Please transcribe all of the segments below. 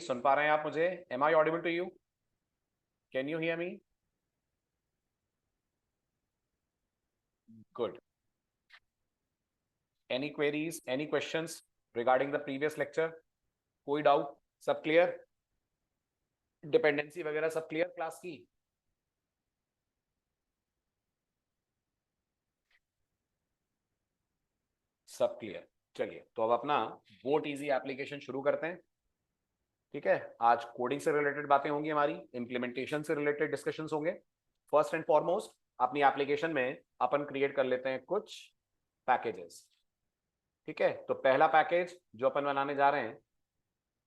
सुन पा रहे हैं आप मुझे? Am I audible to you? Can you hear me? Good. Any queries, any questions regarding the previous lecture? कोई डाउट? सब क्लियर? डिपेंडेंसी वगैरह सब क्लियर क्लास की? सब क्लियर. चलिए तो अब अपना वोट इजी एप्लीकेशन शुरू करते हैं. ठीक है, आज कोडिंग से रिलेटेड बातें होंगी, हमारी इम्प्लीमेंटेशन से रिलेटेड डिस्कशंस होंगे. फर्स्ट एंड फॉरमोस्ट अपनी एप्लीकेशन में अपन क्रिएट कर लेते हैं कुछ पैकेजेस. ठीक है, तो पहला पैकेज जो अपन बनाने जा रहे हैं,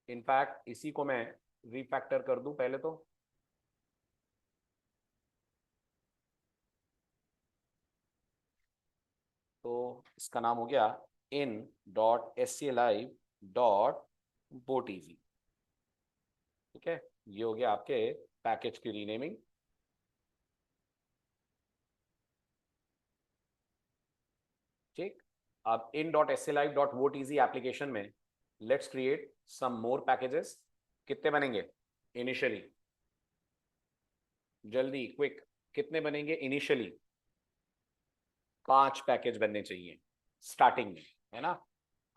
इनफैक्ट इसी को मैं रीफैक्टर कर दूं पहले तो. तो इसका नाम हो गया in.sclive.boteasy. ठीक है, ये हो गया आपके पैकेज की रीनेमिंग. ठीक, अब in.sclive.boteasy एप्लीकेशन में let's create some more packages. कितने बनेंगे इनिशियली? जल्दी क्विक, कितने बनेंगे इनिशियली? 5 पैकेज बनने चाहिए स्टार्टिंग में, है ना?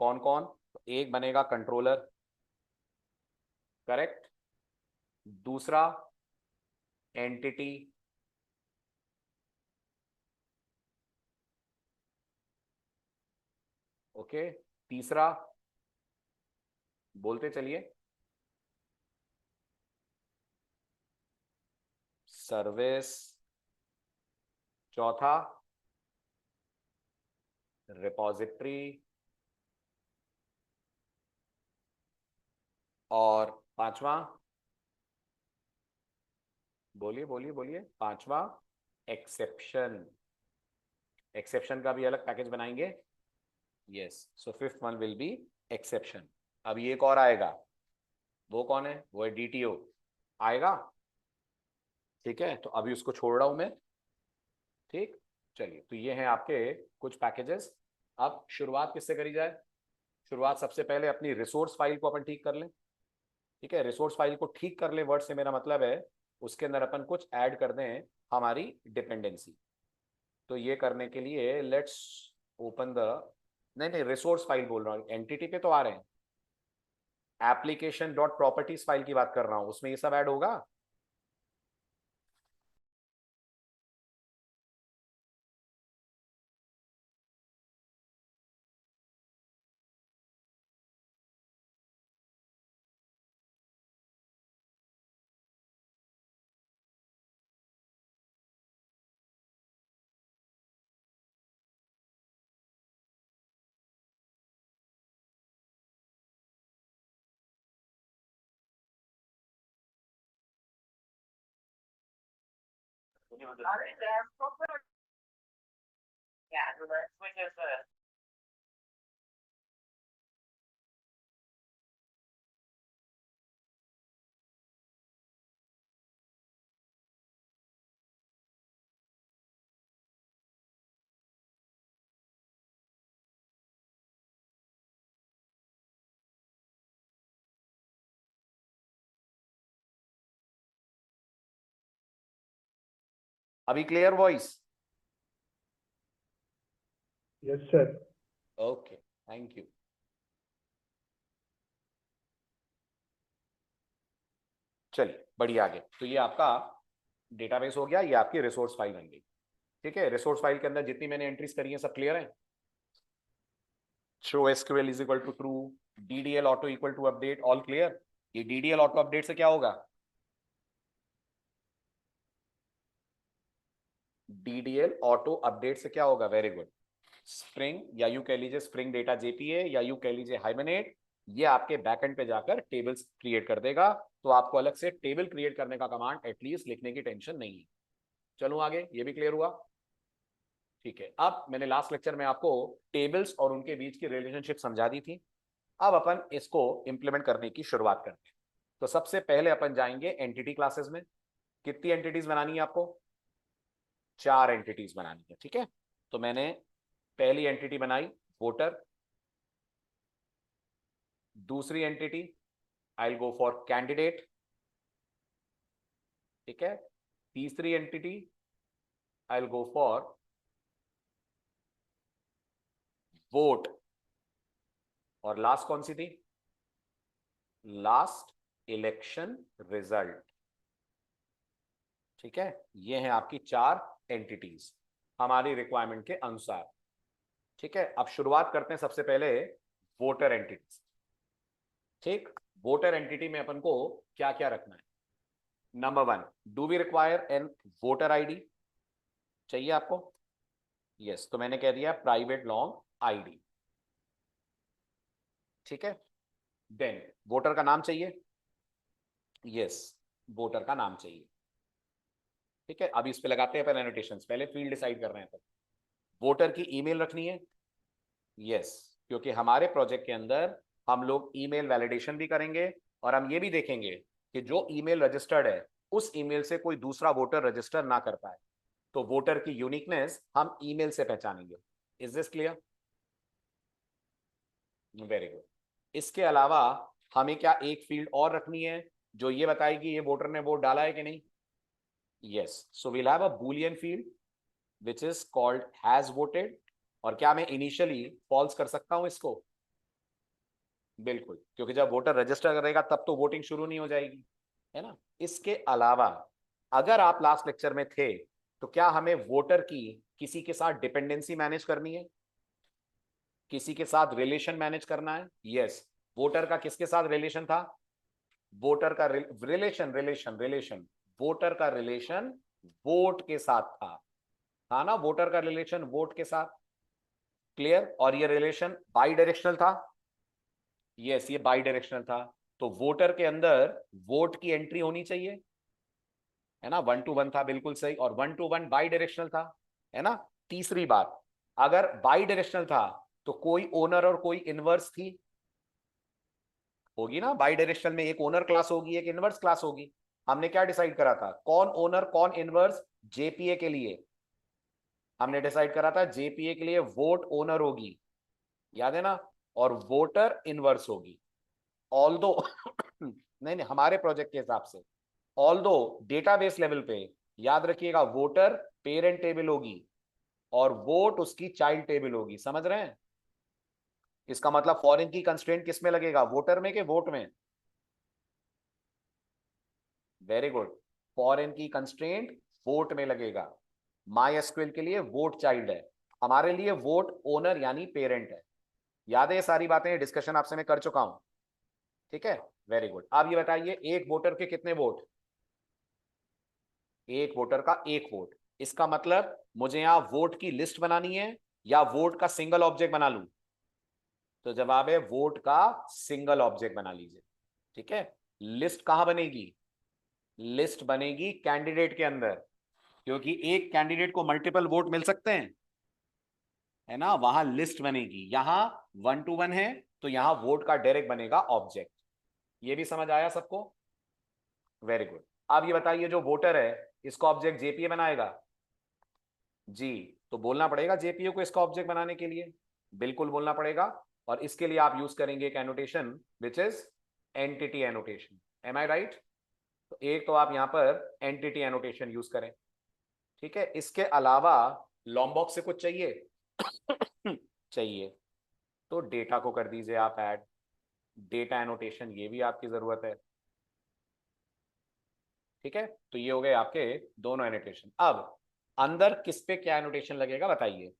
कौन कौन? तो एक बनेगा कंट्रोलर, करेक्ट. दूसरा एंटिटी, ओके. तीसरा, बोलते चलिए, सर्विस. चौथा रिपोजिटरी. और पांचवा, बोलिए बोलिए बोलिए, पांचवा एक्सेप्शन. एक्सेप्शन का भी अलग पैकेज बनाएंगे. Yes, so fifth one will be exception. अब ये एक और आएगा, वो कौन है? वो है डीटीओ आएगा. ठीक है, तो अभी उसको छोड़ रहा हूं मैं. ठीक, चलिए तो ये हैं आपके कुछ पैकेजेस. अब शुरुआत किससे करी जाए? शुरुआत सबसे पहले अपनी रिसोर्स फाइल को अपन ठीक कर लें. ठीक है, रिसोर्स फाइल को ठीक कर ले वर्ड से मेरा मतलब है उसके अंदर अपन कुछ ऐड कर दें हमारी डिपेंडेंसी. तो ये करने के लिए लेट्स ओपन द, नहीं नहीं रिसोर्स फाइल बोल रहा हूँ, एंटिटी पे तो आ रहे हैं. एप्लीकेशन डॉट प्रॉपर्टीज फाइल की बात कर रहा हूँ, उसमें ये सब ऐड होगा. अभी clear voice? Yes sir. Okay, thank you. चलिए बढ़िया, आगे तो ये आपका डेटाबेस हो गया, ये आपकी रिसोर्स फाइल बन गई. ठीक है, रिसोर्स फाइल के अंदर जितनी मैंने एंट्रीज करी है सब क्लियर है. Show SQL is equal to true, DDL auto equal to update, all clear. ये डीडीएल ऑटो अपडेट से क्या होगा? डीडीएल ऑटो अपडेट से क्या होगा? Very good. स्प्रिंग, या यू कह लीजिए स्प्रिंग डेटा जेपीए, या यू कह लीजिए हाइबरनेट, ये आपके बैकएंड पे जाकर टेबल्स क्रिएट कर देगा. तो आपको अलग से टेबल क्रिएट करने का कमांड एटलीस्ट लिखने की टेंशन नहीं है. चलो आगे, ये भी क्लियर हुआ. ठीक है, अब मैंने लास्ट लेक्चर में आपको टेबल्स और उनके बीच की रिलेशनशिप समझा दी थी. अब अपन इसको इंप्लीमेंट करने की शुरुआत करते हैं. तो सबसे पहले अपन जाएंगे एंटिटी क्लासेस में. कितनी एंटिटीज बनानी है आपको? 4 एंटिटीज बनानी है. ठीक है, तो मैंने पहली एंटिटी बनाई वोटर. दूसरी entity I will go for candidate, ठीक है। तीसरी entity I will go for vote, और लास्ट कौन सी थी? लास्ट इलेक्शन रिजल्ट, ठीक है। ये हैं आपकी 4 एंटिटीज हमारी रिक्वायरमेंट के अनुसार, ठीक है। अब शुरुआत करते हैं सबसे पहले वोटर एंटिटी, ठीक। वोटर एंटिटी में अपन को क्या क्या रखना है? Number 1, do we require an voter ID? चाहिए आपको? यस, तो मैंने कह दिया प्राइवेट लॉन्ग आईडी, ठीक है। देन वोटर का नाम चाहिए, यस, वोटर का नाम चाहिए, ठीक है। अभी इस पे लगाते हैं पहले एनोटेशंस, पहले फील्ड डिसाइड कर रहे हैं। वोटर की ईमेल रखनी है, यस, क्योंकि हमारे प्रोजेक्ट के अंदर हम लोग ईमेल वैलिडेशन भी करेंगे और हम ये भी देखेंगे कि जो ईमेल रजिस्टर्ड है उस ईमेल से कोई दूसरा वोटर रजिस्टर ना कर पाए, तो वोटर की यूनिकनेस हम ईमेल से पहचानेंगे। Is this clear? Very good. इसके अलावा हमें क्या एक फील्ड और रखनी है जो ये बताएगी ये वोटर ने वोट डाला है कि नहीं? Yes, so we'll have a boolean field which is called has voted. और क्या मैं इनिशियली फॉल्स कर सकता हूं इसको? बिल्कुल, क्योंकि जब वोटर रजिस्टर करेगा तब तो वोटिंग शुरू नहीं हो जाएगी, है ना। इसके अलावा अगर आप लास्ट लेक्चर में थे तो क्या हमें वोटर की किसी के साथ डिपेंडेंसी मैनेज करनी है, किसी के साथ रिलेशन मैनेज करना है? यस, वोटर का किसके साथ रिलेशन था? वोटर का रिलेशन रिलेशन रिलेशन वोटर का रिलेशन वोट के साथ था ना, वोटर का रिलेशन वोट के साथ। क्लियर? और ये रिलेशन बाई डायरेक्शनल था, यस, ये बाई डायरेक्शनल था। तो वोटर के अंदर वोट की एंट्री होनी चाहिए, है ना, 1 to 1 था, बिल्कुल सही। और 1 to 1 बाई डायरेक्शनल था, है ना। तीसरी बात, अगर बाई डायरेक्शनल था तो कोई ओनर और कोई इनवर्स थी, होगी ना। बाई डायरेक्शनल में एक ओनर क्लास होगी, एक इनवर्स क्लास होगी। हमने क्या डिसाइड करा था? कौन ओनर कौन इनवर्स? जेपीए के लिए हमने डिसाइड करा था जेपीए के लिए वोट ओनर होगी, याद है ना, और वोटर इनवर्स होगी। ऑल दो नहीं नहीं, हमारे प्रोजेक्ट के हिसाब से ऑल दो डेटाबेस लेवल पे याद रखिएगा वोटर पेरेंट टेबल होगी और वोट उसकी चाइल्ड टेबल होगी, समझ रहे हैं? इसका मतलब फॉरेन की कंस्ट्रेंट किस में लगेगा, वोटर में के वोट में? वेरी गुड, फॉरेन की कंस्ट्रेंट वोट में लगेगा। माई एसक्यूएल के लिए वोट चाइल्ड है, हमारे लिए वोट ओनर यानी पेरेंट है। याद है ये सारी बातें, डिस्कशन आपसे मैं कर चुका हूं, ठीक है। Very good. अब ये बताइए एक वोटर के कितने वोट? एक वोटर का एक वोट। इसका मतलब मुझे यहां वोट की लिस्ट बनानी है या वोट का सिंगल ऑब्जेक्ट बना लूं? तो जवाब है वोट का सिंगल ऑब्जेक्ट बना लीजिए, ठीक है। लिस्ट कहां बनेगी? लिस्ट बनेगी कैंडिडेट के अंदर, क्योंकि एक कैंडिडेट को मल्टीपल वोट मिल सकते हैं, है ना। वहां लिस्ट बनेगी, यहां 1 to 1 है तो यहां वोट का डायरेक्ट बनेगा ऑब्जेक्ट। ये भी समझ आया सबको? Very good. अब ये बताइए जो वोटर है इसको ऑब्जेक्ट जेपीए बनाएगा? जी, तो बोलना पड़ेगा जेपीए को इसका ऑब्जेक्ट बनाने के लिए, बिल्कुल बोलना पड़ेगा। और इसके लिए आप यूज करेंगे एक annotation which is entity annotation. Am I right? तो एक तो आप यहां पर एंटिटी एनोटेशन यूज करें, ठीक है। इसके अलावा लॉम्बॉक्स से कुछ चाहिए? चाहिए, तो डेटा को कर दीजिए आप ऐड, डेटा एनोटेशन ये भी आपकी जरूरत है, ठीक है। तो ये हो गए आपके दोनों एनोटेशन। अब अंदर किस पे क्या एनोटेशन लगेगा बताइए?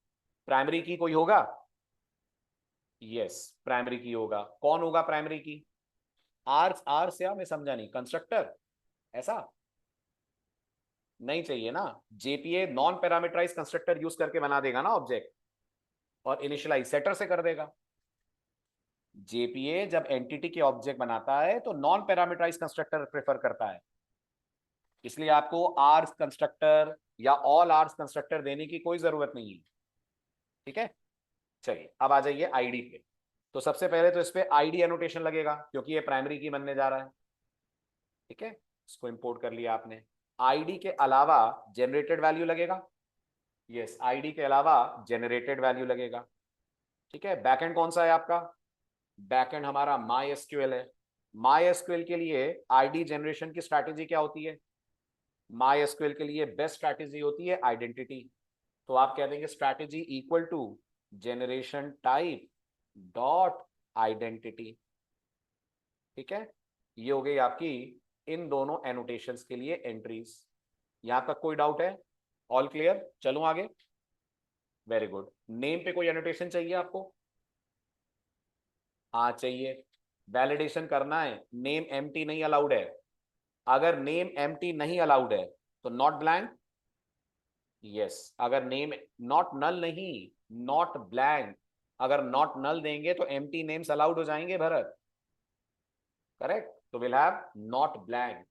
प्राइमरी की कोई होगा? यस, प्राइमरी की होगा। कौन होगा प्राइमरी की? आर आर से मैं समझा नहीं, कंस्ट्रक्टर ऐसा नहीं चाहिए ना। JPA non parameterise constructor use करके बना देगा ना ऑब्जेक्ट, और इनिशियलाइज सेटर से कर देगा। जेपीए जब एंटिटी के ऑब्जेक्ट बनाता है तो नॉन पैरामीटराइज कंस्ट्रक्टर प्रेफर करता है, इसलिए आपको आर्स कंस्ट्रक्टर या ऑल आर्स कंस्ट्रक्टर देने की कोई जरूरत नहीं है, ठीक है। चलिए अब आ जाइए आईडी पे। तो सबसे पहले तो इस पे आईडी एनोटेशन लगेगा क्योंकि ये प्राइमरी की बनने जा रहा है, ठीक है। इसको इंपोर्ट कर लिया आपने। आईडी के अलावा जनरेटेड वैल्यू लगेगा, यस, आईडी के अलावा जनरेटेड वैल्यू लगेगा, ठीक है। बैकएंड कौन सा है आपका? बैकएंड हमारा माई एसक्यूएल है। MySQL के लिए आईडी जनरेशन की स्ट्रैटेजी क्या होती है? MySQL के लिए बेस्ट स्ट्रैटेजी होती है आइडेंटिटी। तो आप कह देंगे strategy equal to generation type dot identity. ठीक है, ये हो गई आपकी इन दोनों एनोटेशंस के लिए एंट्रीज। यहां तक कोई डाउट है? All clear? चलूं आगे। Very good. नेम पे कोई एनोटेशन चाहिए आपको? हाँ चाहिए। वैलिडेशन करना है, नेम एम्प्टी नहीं अलाउड है। अगर नेम एम्प्टी नहीं अलाउड है तो नॉट ब्लैंक। यस, अगर नेम नॉट नल नहीं, नॉट ब्लैंक। अगर नॉट नल देंगे तो एम्प्टी नेम्स अलाउड हो जाएंगे भरत। करेक्ट, तो विल हैव नॉट ब्लैंक।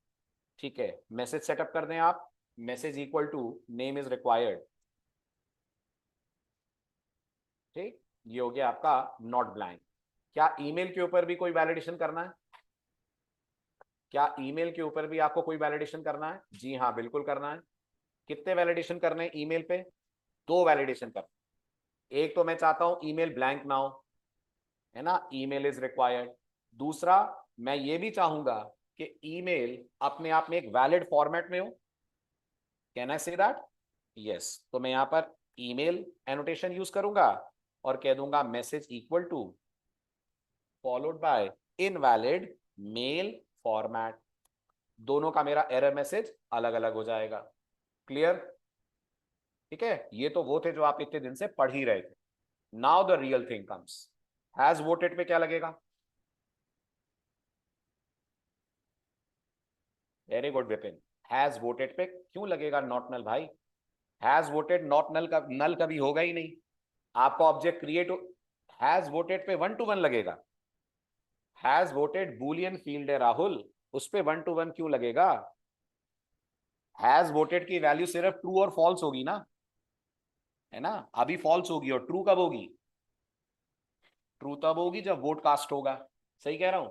ठीक है, मैसेज सेटअप कर दें आप। Message equal to name is required. ठीक, ये हो गया आपका नॉट ब्लैंक। क्या ईमेल के ऊपर भी कोई वैलिडेशन करना है? क्या ईमेल के ऊपर भी आपको कोई वैलिडेशन करना है? जी हाँ, बिल्कुल करना है। कितने वैलिडेशन करने हैं ईमेल पे? 2 वैलिडेशन कर। एक तो मैं चाहता हूं ईमेल ब्लैंक ना हो, है ना, ईमेल इज रिक्वायर्ड। दूसरा, मैं ये भी चाहूंगा कि ईमेल अपने आप में एक वैलिड फॉर्मेट में हो। Can I say that? Yes, तो मैं यहां पर ईमेल एनोटेशन यूज करूंगा और कह दूंगा message equal to followed by invalid mail format. दोनों का मेरा एरर मैसेज अलग अलग हो जाएगा। क्लियर? ठीक है, ये तो वो थे जो आप इतने दिन से पढ़ ही रहे थे। Now the real thing comes. Has voted पे क्या लगेगा? Very good Vipin. Has voted पे क्यों लगेगा नॉट नल भाई? हैज वोटेड नॉट नल का नल कभी होगा ही नहीं। आपका ऑब्जेक्ट क्रिएट हैज वोटेड पे 1 to 1 लगेगा। हैज वोटेड बूलियन फील्ड है राहुल, उस पे 1 to 1 क्यों लगेगा? हैज वोटेड की वैल्यू सिर्फ ट्रू और फॉल्स होगी ना, है ना। अभी फॉल्स होगी और ट्रू कब होगी? ट्रू तब होगी जब वोट कास्ट होगा। सही कह रहा हूं?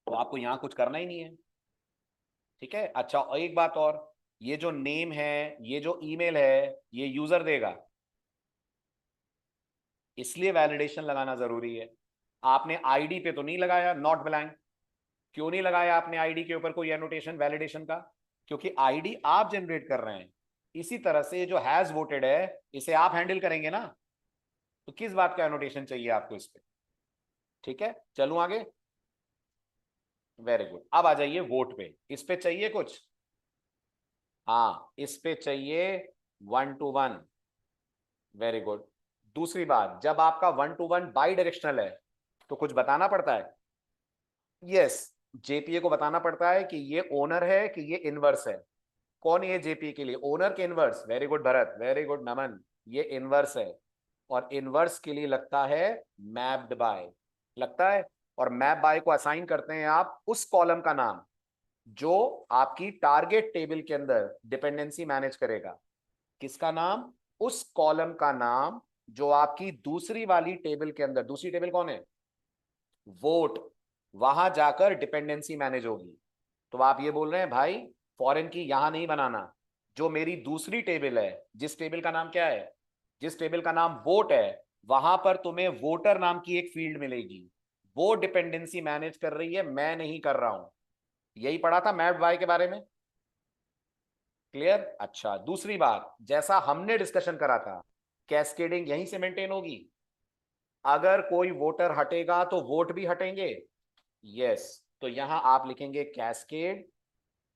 तो आपको यहां कुछ करना ही नहीं है। ठीक है, अच्छा, और एक बात और, ये जो नेम है, ये जो ईमेल है, ये यूजर देगा, इसलिए वैलिडेशन लगाना जरूरी है। आपने आईडी पे तो नहीं लगाया नॉट ब्लैंक। क्यों नहीं लगाया आपने आईडी के ऊपर कोई एनोटेशन वैलिडेशन का? क्योंकि आईडी आप जनरेट कर रहे हैं। इसी तरह से जो हैज वोटेड है, इसे आप हैंडल करेंगे ना, तो किस बात का एनोटेशन चाहिए आपको इस पे? ठीक है, चलूं आगे। वेरी गुड, अब आ जाइए वोट पे। इस पे चाहिए कुछ? हाँ, इस पे चाहिए 1 to 1। Very good. दूसरी बात, जब आपका 1 to 1 बाई डायरेक्शनल है तो कुछ बताना पड़ता है। यस, जेपीए को बताना पड़ता है कि ये ओनर है कि ये इनवर्स है। कौन ये जेपीए के लिए, ओनर के inverse? Very good Bharat, very good Naman, ये इनवर्स है। और इनवर्स के लिए लगता है मैप्ड बाय, लगता है। और मैप बाय को असाइन करते हैं आप उस कॉलम का नाम जो आपकी टारगेट टेबल के अंदर डिपेंडेंसी मैनेज करेगा। किसका नाम? उस कॉलम का नाम जो आपकी दूसरी वाली टेबल के अंदर, दूसरी टेबल कौन है? वोट। वहां जाकर डिपेंडेंसी मैनेज होगी। तो आप ये बोल रहे हैं भाई फॉरेन की यहां नहीं बनाना, जो मेरी दूसरी टेबल है, जिस टेबल का नाम क्या है, जिस टेबल का नाम वोट है, वहां पर तुम्हें वोटर नाम की एक फील्ड मिलेगी। वो डिपेंडेंसी मैनेज कर रही है, मैं नहीं कर रहा हूं। यही पढ़ा था मैप्ड बाय के बारे में। क्लियर? अच्छा, दूसरी बात, जैसा हमने डिस्कशन करा था, कैस्केडिंग यहीं से मेंटेन होगी। अगर कोई वोटर हटेगा तो वोट भी हटेंगे। यस, तो यहां आप लिखेंगे cascade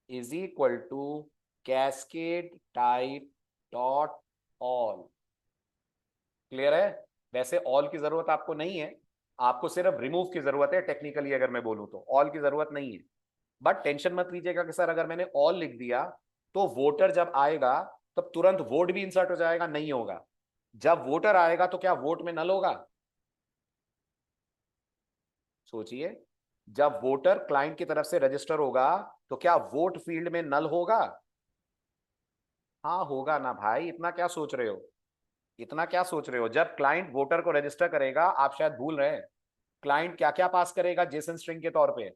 is equal to cascade type dot all. Clear है? वैसे ऑल की जरूरत आपको नहीं है, आपको सिर्फ रिमूव की जरूरत है। टेक्निकली अगर मैं बोलूं तो ऑल की जरूरत नहीं है। बट टेंशन मत लीजिएगा कि सर अगर मैंने ऑल लिख दिया तो वोटर जब आएगा तब तुरंत वोट भी इंसर्ट हो जाएगा? नहीं होगा। जब वोटर आएगा तो क्या वोट में नल होगा? सोचिए, जब वोटर क्लाइंट की तरफ से रजिस्टर होगा तो क्या वोट फील्ड में नल होगा? हाँ होगा ना भाई, इतना क्या सोच रहे हो? इतना क्या सोच रहे हो? जब क्लाइंट वोटर को रजिस्टर करेगा, आप शायद भूल रहे हैं, क्लाइंट क्या क्या पास करेगा जेसन स्ट्रिंग के तौर पे?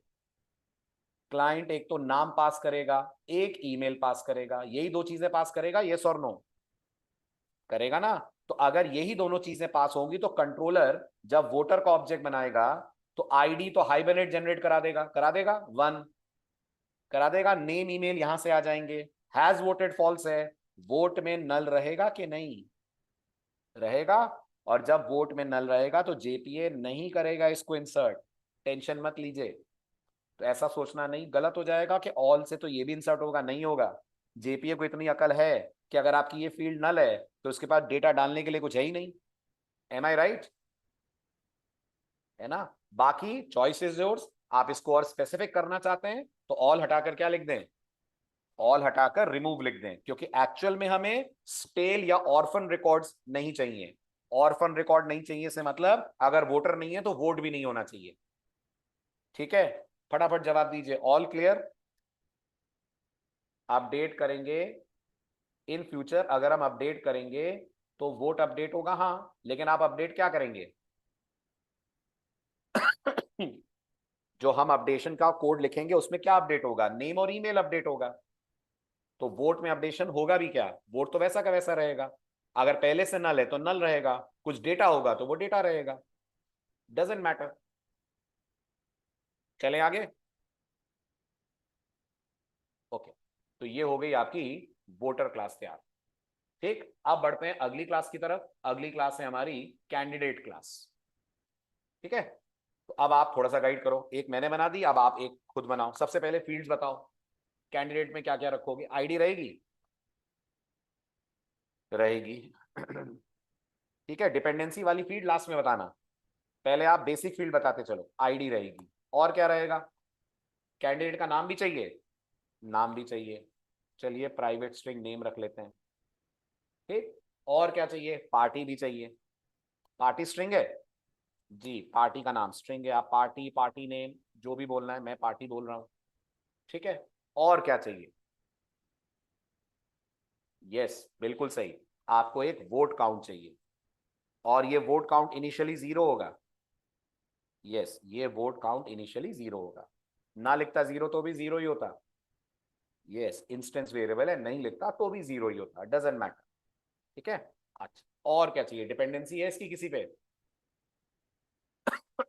क्लाइंट एक तो नाम पास करेगा, एक ईमेल पास करेगा, यही 2 चीजें पास करेगा। यस और नो? करेगा ना। तो अगर यही दोनों चीजें पास होंगी तो कंट्रोलर जब वोटर का ऑब्जेक्ट बनाएगा तो आईडी तो हाइबरनेट जनरेट करा देगा, करा देगा 1, करा देगा। नेम ईमेल यहां से आ जाएंगे। हैज वोटेड फॉल्स है, वोट में नल रहेगा कि नहीं रहेगा। और जब वोट में नल रहेगा तो जेपीए नहीं करेगा इसको इंसर्ट, टेंशन मत लीजिए। तो ऐसा सोचना नहीं, गलत हो जाएगा कि ऑल से तो ये भी इंसर्ट होगा, नहीं होगा। जेपीए को इतनी अकल है कि अगर आपकी ये फील्ड नल है तो उसके पास डेटा डालने के लिए कुछ है ही नहीं। एम आई राइट, है ना। बाकी चॉइसेस योर्स, आप इसको और स्पेसिफिक करना चाहते हैं तो ऑल हटाकर क्या लिख दें, ऑल हटाकर रिमूव लिख दें, क्योंकि एक्चुअल में हमें स्पेल या ऑर्फन रिकॉर्ड्स नहीं चाहिए। ऑर्फन रिकॉर्ड नहीं चाहिए से मतलब अगर वोटर नहीं है तो वोट भी नहीं होना चाहिए। ठीक है, फटाफट जवाब दीजिए। All clear. अपडेट करेंगे इन फ्यूचर, अगर हम अपडेट करेंगे तो वोट अपडेट होगा, हाँ, लेकिन आप अपडेट क्या करेंगे जो हम अपडेशन का कोड लिखेंगे उसमें क्या अपडेट होगा, नेम और ईमेल अपडेट होगा। तो वोट में अपडेशन होगा भी क्या, वोट तो वैसा का वैसा रहेगा। अगर पहले से नल है तो नल रहेगा, कुछ डेटा होगा तो वो डेटा रहेगा, डजेंट मैटर। चले आगे। ओके, तो ये हो गई आपकी वोटर क्लास तैयार। ठीक, अब बढ़ते हैं अगली क्लास की तरफ। अगली क्लास है हमारी कैंडिडेट क्लास। ठीक है, तो अब आप थोड़ा सा गाइड करो। एक मैंने बना दी, अब आप एक खुद बनाओ। सबसे पहले फील्ड्स बताओ, कैंडिडेट में क्या क्या रखोगे। आईडी रहेगी, रहेगी। ठीक है, डिपेंडेंसी वाली फील्ड लास्ट में बताना, पहले आप बेसिक फील्ड बताते चलो। आईडी रहेगी, और क्या रहेगा, कैंडिडेट का नाम भी चाहिए, नाम भी चाहिए। चलिए प्राइवेट स्ट्रिंग नेम रख लेते हैं। ठीक, और क्या चाहिए, पार्टी भी चाहिए। पार्टी स्ट्रिंग है जी, पार्टी का नाम स्ट्रिंग है, आप पार्टी, पार्टी नेम जो भी बोलना है, मैं पार्टी बोल रहा हूं। ठीक है, और क्या चाहिए, यस बिल्कुल सही, आपको एक वोट काउंट चाहिए। और ये वोट काउंट इनिशियली 0 होगा। यस, ये वोट काउंट इनिशियली 0 होगा। ना लिखता 0 तो भी 0 ही होता। यस, इंस्टेंस वेरिएबल है, नहीं लिखता तो भी 0 ही होता, डजेंट मैटर। ठीक है, अच्छा, और क्या चाहिए, डिपेंडेंसी है इसकी किसी पे,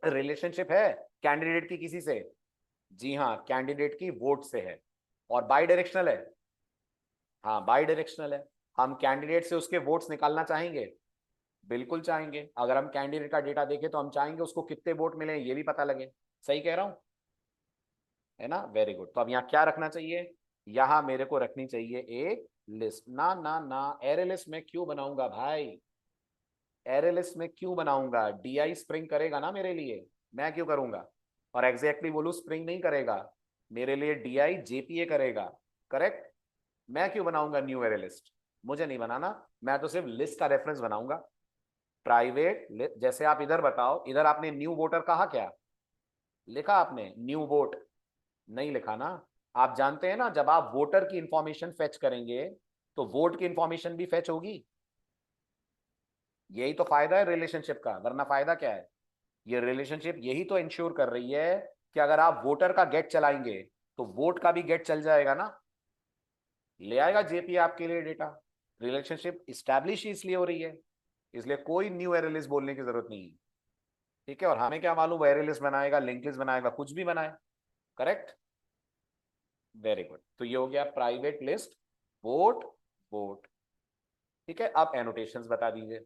रिलेशनशिप है कैंडिडेट की किसी से, जी हाँ, कैंडिडेट की वोट से है। और बाई डायरेक्शनल है, हाँ बाई डायरेक्शनल है। हम कैंडिडेट से उसके वोट्स निकालना चाहेंगे, बिल्कुल चाहेंगे। अगर हम कैंडिडेट का डेटा देखें तो हम चाहेंगे उसको कितने वोट मिले ये भी पता लगे। सही कह रहा हूं, है ना, वेरी गुड। तो अब यहाँ क्या रखना चाहिए, यहाँ मेरे को रखनी चाहिए एक लिस्ट। ना ना ना, एरे लिस्ट में क्यों बनाऊंगा भाई, एरे लिस्ट में क्यों बनाऊंगा, डीआई स्प्रिंग करेगा ना मेरे लिए, मैं क्यों करूंगा। और एग्जैक्टली बोलूं, स्प्रिंग नहीं करेगा मेरे लिए, डीआई जेपीए करेगा। करेक्ट, मैं क्यों बनाऊंगा न्यू एरे लिस्ट, मुझे नहीं बनाना। मैं तो सिर्फ लिस्ट का रेफरेंस बनाऊंगा, प्राइवेट। जैसे आप इधर बताओ, इधर आपने न्यू वोटर कहा क्या, लिखा आपने न्यू वोट, नहीं लिखा ना। आप जानते हैं ना, जब आप वोटर की इंफॉर्मेशन फेच करेंगे तो वोट की इंफॉर्मेशन भी फेच होगी। यही तो फायदा है रिलेशनशिप का, वरना फायदा क्या है। ये रिलेशनशिप यही तो इंश्योर कर रही है कि अगर आप वोटर का गेट चलाएंगे तो वोट का भी गेट चल जाएगा ना, ले आएगा जेपी आपके लिए डेटा। रिलेशनशिप इस्टेब्लिश इसलिए हो रही है, इसलिए कोई न्यू एरे लिस्ट बोलने की जरूरत नहीं है। ठीक है, और हमें क्या मालूम वो एरे लिस्ट बनाएगा, लिंक लिस्ट बनाएगा, कुछ भी बनाए। Correct, very good. तो ये हो गया प्राइवेट लिस्ट, वोट, वोट। ठीक है, अब एनोटेशंस बता दीजिए,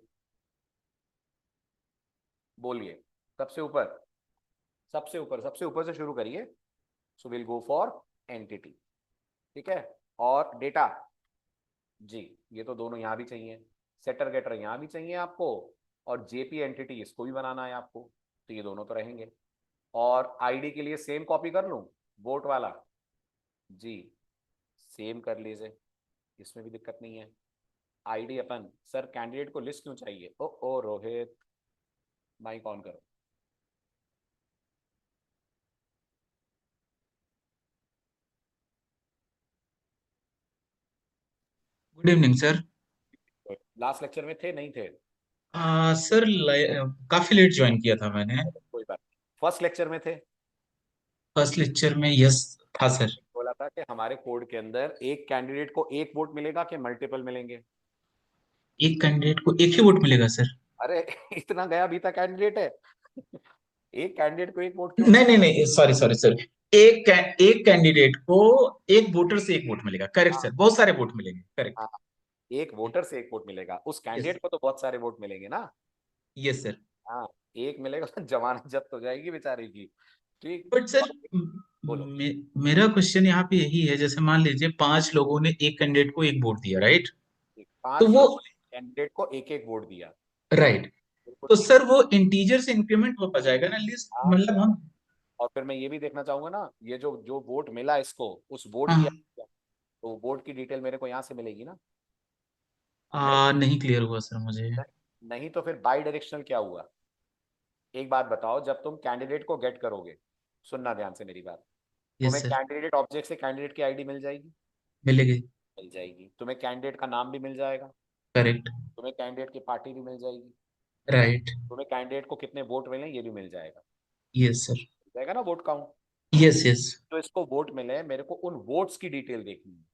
बोलिए। सबसे ऊपर, सबसे ऊपर, सबसे ऊपर से शुरू करिए। So will go for entity. ठीक है, और डेटा, जी, ये तो दोनों यहाँ भी चाहिए। सेटर गेटर यहाँ भी चाहिए आपको, और जेपी एंटिटी इसको भी बनाना है आपको, तो ये दोनों तो रहेंगे। और आईडी के लिए सेम कॉपी कर लूँ, वोट वाला, जी सेम कर लीजिए, इसमें भी दिक्कत नहीं है। आईडी अपन, सर कैंडिडेट को लिस्ट क्यों चाहिए, ओ रोहित, माइक ऑन करो। Good evening sir. Last lecture में थे नहीं थे, सर काफी लेट ज्वाइन किया था मैंने। कोई बात, फर्स्ट लेक्चर में थे। फर्स्ट लेक्चर में यस था सर। बोला था कि हमारे कोड के अंदर एक कैंडिडेट को एक वोट मिलेगा कि मल्टीपल मिलेंगे। एक कैंडिडेट को एक ही वोट मिलेगा सर। अरे इतना गया भी था कैंडिडेट है। एक कैंडिडेट को एक वोट क्यों नहीं मिलेगा? नहीं नहीं, सॉरी सॉरी सॉरी, एक कैंडिडेट को एक वोटर से एक वोट मिलेगा, करेक्ट हाँ सर, बहुत सारे वोट मिलेंगे, करेक्ट। हाँ, एक वोटर से एक वोट मिलेगा, उस यस, कैंडिडेट को तो बहुत सारे वोट मिलेंगे ना। Yes sir. हाँ, एक मिलेगा तो जमानत जब्त हो जाएगी बेचारे की। ठीक। बट सर, और बोलो। मेरा क्वेश्चन यहाँ पे यही है, जैसे मान लीजिए 5 लोगों ने एक कैंडिडेट को एक वोट दिया, राइट? ठीक, तो 5 वो, लोगों ने कैंडिडेट को एक एक वोट दिया। राइट, बिल्कुल तो ठीक। सर वो इंटीजर से इंक्रीमेंट होता जाएगा ना लिस्ट, हाँ, मतलब हम। और फिर मैं ये भी देखना चाहूंगा ना, ये जो जो वोट मिला इसको, उस वोट की, हाँ, तो वोट की डिटेल मेरे को यहाँ से मिलेगी ना। नहीं, नहीं क्लियर हुआ सर मुझे। नहीं तो फिर बाई डायरेक्शनल क्या हुआ? एक बात बताओ, जब तुम कैंडिडेट को गेट करोगे, सुनना ध्यान से मेरी बात, यस तुम्हें सर, कैंडिडेट ऑब्जेक्ट से कैंडिडेट की आईडी मिल जाएगी। मिलेगी। मिल जाएगी, तुम्हें कैंडिडेट का नाम भी मिल जाएगा, करेक्ट। तुम्हें कैंडिडेट की पार्टी भी मिल जाएगी, राइट। तुम्हें कैंडिडेट को कितने वोट मिले ये भी मिल जाएगा। Yes sir. मिल जाएगा ना वोट काउंट। Yes yes. तो इसको वोट मिले, मेरे को उन वोट्स की डिटेल देखनी है।